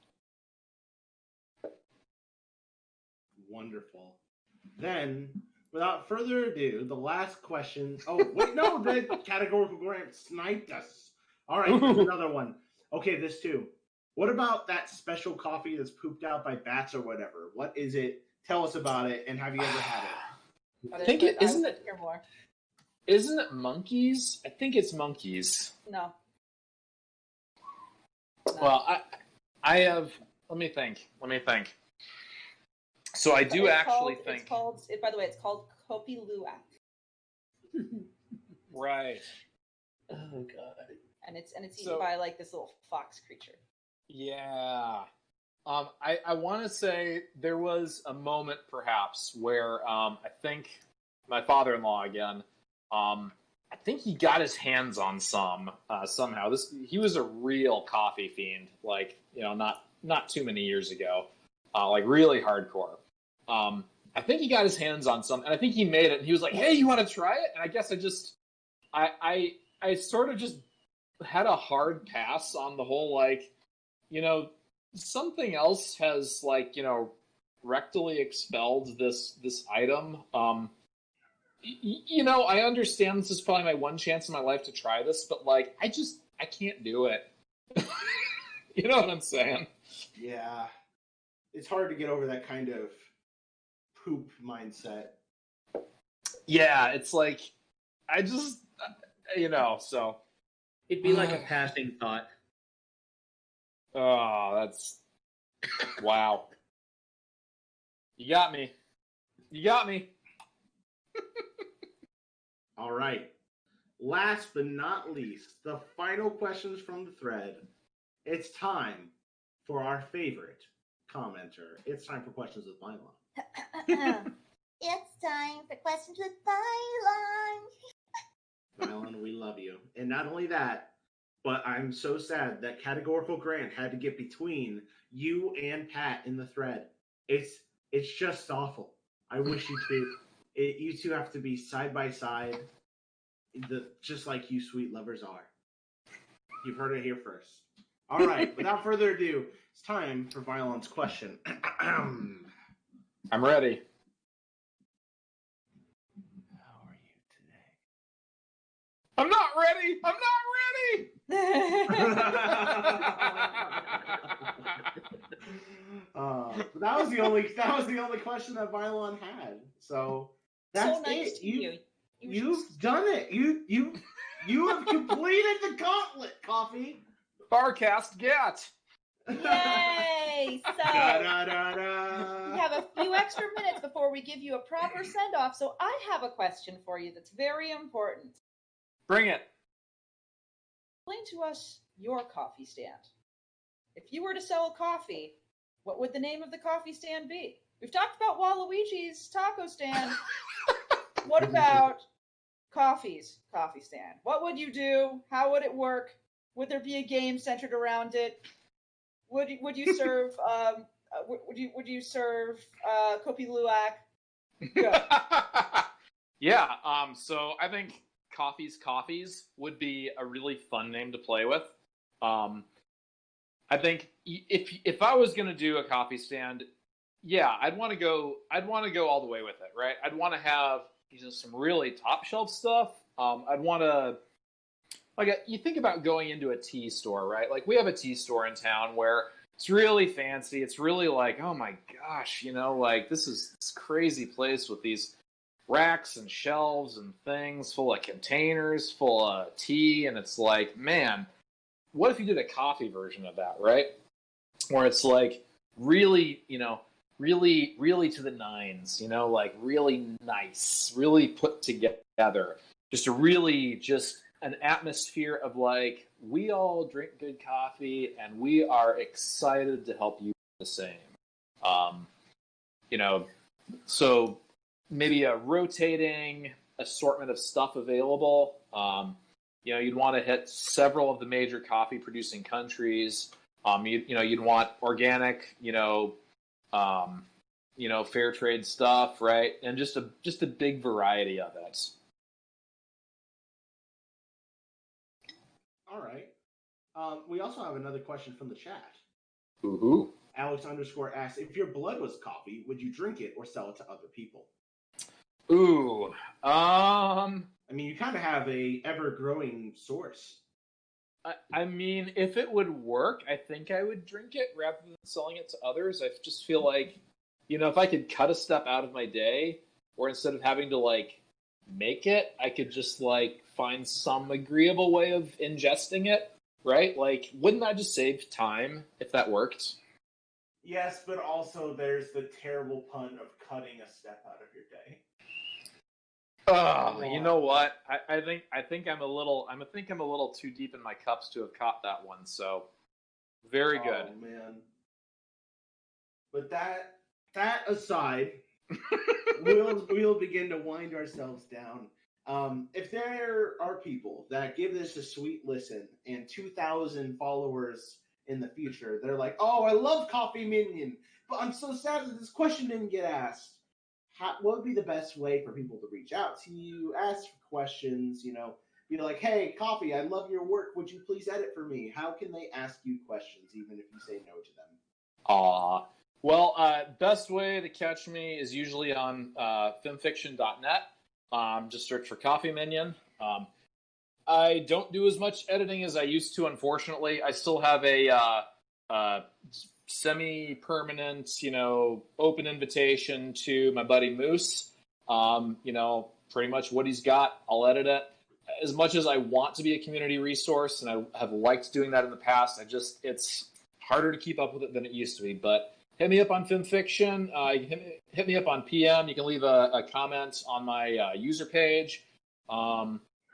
Wonderful. Then, without further ado, the last question. Oh, wait, no, the Categorical Grant sniped us. All right, there's another one. Okay, this too. What about that special coffee that's pooped out by bats or whatever? What is it? Tell us about it, and have you ever had it? I think it isn't it. Isn't it monkeys? I think it's monkeys. No. Well, I have. Let me think. So I do actually think. It's called. By the way, it's called Kopi Luwak. Right. Oh god. And it's eaten by like this little fox creature. Yeah. I want to say there was a moment perhaps where I think my father-in-law again, I think he got his hands on some somehow. He was a real coffee fiend, like, not too many years ago, like really hardcore. I think he got his hands on some, and I think he made it. And he was like, "Hey, you want to try it?" And I guess I sort of just had a hard pass on the whole something else has rectally expelled this item. I understand this is probably my one chance in my life to try this, but I can't do it. You know what I'm saying? Yeah. It's hard to get over that kind of poop mindset. Yeah, it's so. It'd be like a passing thought. Oh, that's... Wow. You got me. All right. Last but not least, the final questions from the thread. It's time for our favorite commenter. It's time for questions with Mylon. It's time for questions with Mylon. Mylon, we love you. And not only that, but I'm so sad that Categorical Grant had to get between you and Pat in the thread. It's just awful. I wish you two, you two have to be side by side, just like you sweet lovers are. You've heard it here first. All right, without further ado, it's time for Mylon's question. I'm ready. How are you today? I'm not ready. That was the only question that Mylon had. So that's so nice it. You've done it. You have completed the gauntlet, Coffee. Barcast, get. Yay! So Da-da-da-da. we have a few extra minutes before we give you a proper send-off. So I have a question for you that's very important. Bring it. Explain to us your coffee stand. If you were to sell coffee, what would the name of the coffee stand be? We've talked about Waluigi's taco stand. What about Coffee's coffee stand? What would you do? How would it work? Would there be a game centered around it? Would you serve would you serve Kopi Luwak? Good. Yeah. So I think Coffee's would be a really fun name to play with. I think if I was gonna do a coffee stand, yeah, I'd want to go all the way with it, right? I'd want to have some really top shelf stuff. I'd want to you think about going into a tea store, right? Like we have a tea store in town where it's really fancy. It's really oh my gosh, this is this crazy place with these racks and shelves and things full of containers, full of tea. And it's man, what if you did a coffee version of that, right? Where it's really, really to the nines, really nice, really put together. Just an atmosphere of we all drink good coffee and we are excited to help you do the same. So maybe a rotating assortment of stuff available. You'd want to hit several of the major coffee producing countries. You'd want organic, fair trade stuff, right? And just a big variety of it. All right. We also have another question from the chat. Ooh. Alex _ asks, if your blood was coffee, would you drink it or sell it to other people? Ooh. I mean, you kind of have a ever-growing source. I mean, if it would work, I think I would drink it rather than selling it to others. I just feel if I could cut a step out of my day, or instead of having to make it, I could just find some agreeable way of ingesting it, right? Wouldn't that just save time if that worked? Yes, but also there's the terrible pun of cutting a step out of your day. Oh, you know what? I think I'm a little too deep in my cups to have caught that one. So, very good. Oh man. But that aside, we'll begin to wind ourselves down. If there are people that give this a sweet listen and 2,000 followers in the future, they're oh, I love CoffeeMinion, but I'm so sad that this question didn't get asked. what would be the best way for people to reach out to you, ask for questions, be like, hey, Coffee, I love your work. Would you please edit for me? How can they ask you questions, even if you say no to them? Well, best way to catch me is usually on filmfiction.net. Just search for CoffeeMinion. I don't do as much editing as I used to, unfortunately. I still have a semi-permanent, open invitation to my buddy Moose. Pretty much what he's got, I'll edit it. As much as I want to be a community resource, and I have liked doing that in the past, it's harder to keep up with it than it used to be. But hit me up on FilmFiction. You can hit me up on PM. You can leave a comment on my user page.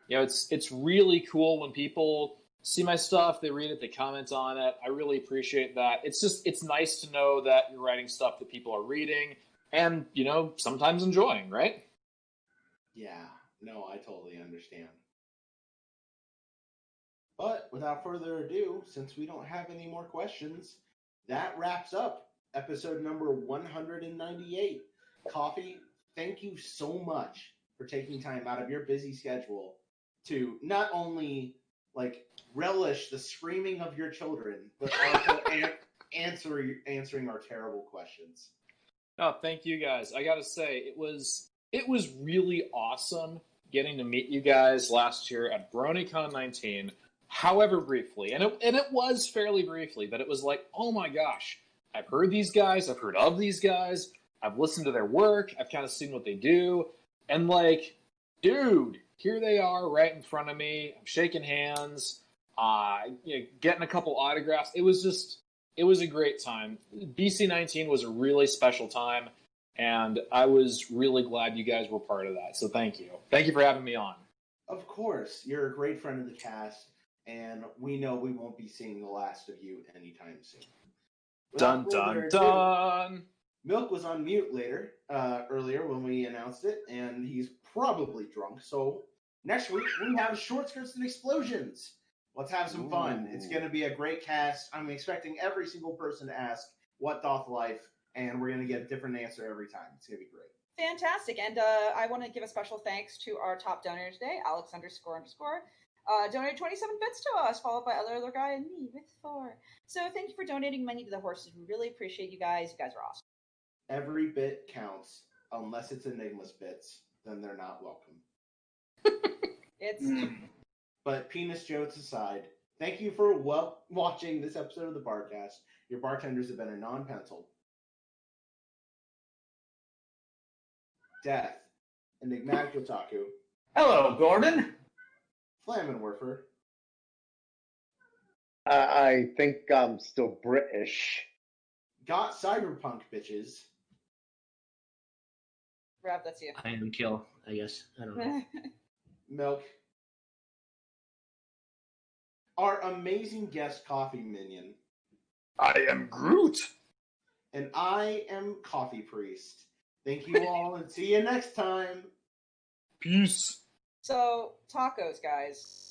It's really cool when people see my stuff, they read it, they comment on it. I really appreciate that. It's nice to know that you're writing stuff that people are reading and, sometimes enjoying, right? Yeah, no, I totally understand. But without further ado, since we don't have any more questions, that wraps up episode number 198. Coffee, thank you so much for taking time out of your busy schedule to not only relish the screaming of your children, but also answering our terrible questions. Oh, thank you guys. I gotta say, it was really awesome getting to meet you guys last year at BronyCon 19, however briefly. And it was fairly briefly, but it was like, oh my gosh, I've heard these guys, I've heard of these guys, I've listened to their work, I've kind of seen what they do, and dude, here they are right in front of me. I'm shaking hands, getting a couple autographs. It was a great time. BC 19 was a really special time, and I was really glad you guys were part of that. So thank you. Thank you for having me on. Of course, you're a great friend of the cast, and we know we won't be seeing the last of you anytime soon. Dun, dun, dun! Milk was on mute earlier when we announced it, and he's probably drunk. So next week we have Short Skirts and Explosions. Let's have some fun. It's going to be a great cast. I'm expecting every single person to ask, what doth life? And we're going to get a different answer every time. It's going to be great. Fantastic. And I want to give a special thanks to our top donor today, Alex __. Donated 27 bits to us, followed by other guy and me with 4. So thank you for donating money to the horses. We really appreciate you guys. You guys are awesome. Every bit counts, unless it's Enigma's bits. Then they're not welcome. But penis jokes aside, thank you for watching this episode of the Barcast. Your bartenders have been a non-pencil, Death, Enigmatic Otaku. Hello, Gordon. Flammenwerfer. I think I'm still British. Got cyberpunk, bitches. Rob, that's you. I am Kill, I guess. I don't know. Milk. Our amazing guest, CoffeeMinion. I am Groot. And I am Coffee Priest. Thank you all, and see you next time. Peace. So, tacos, guys.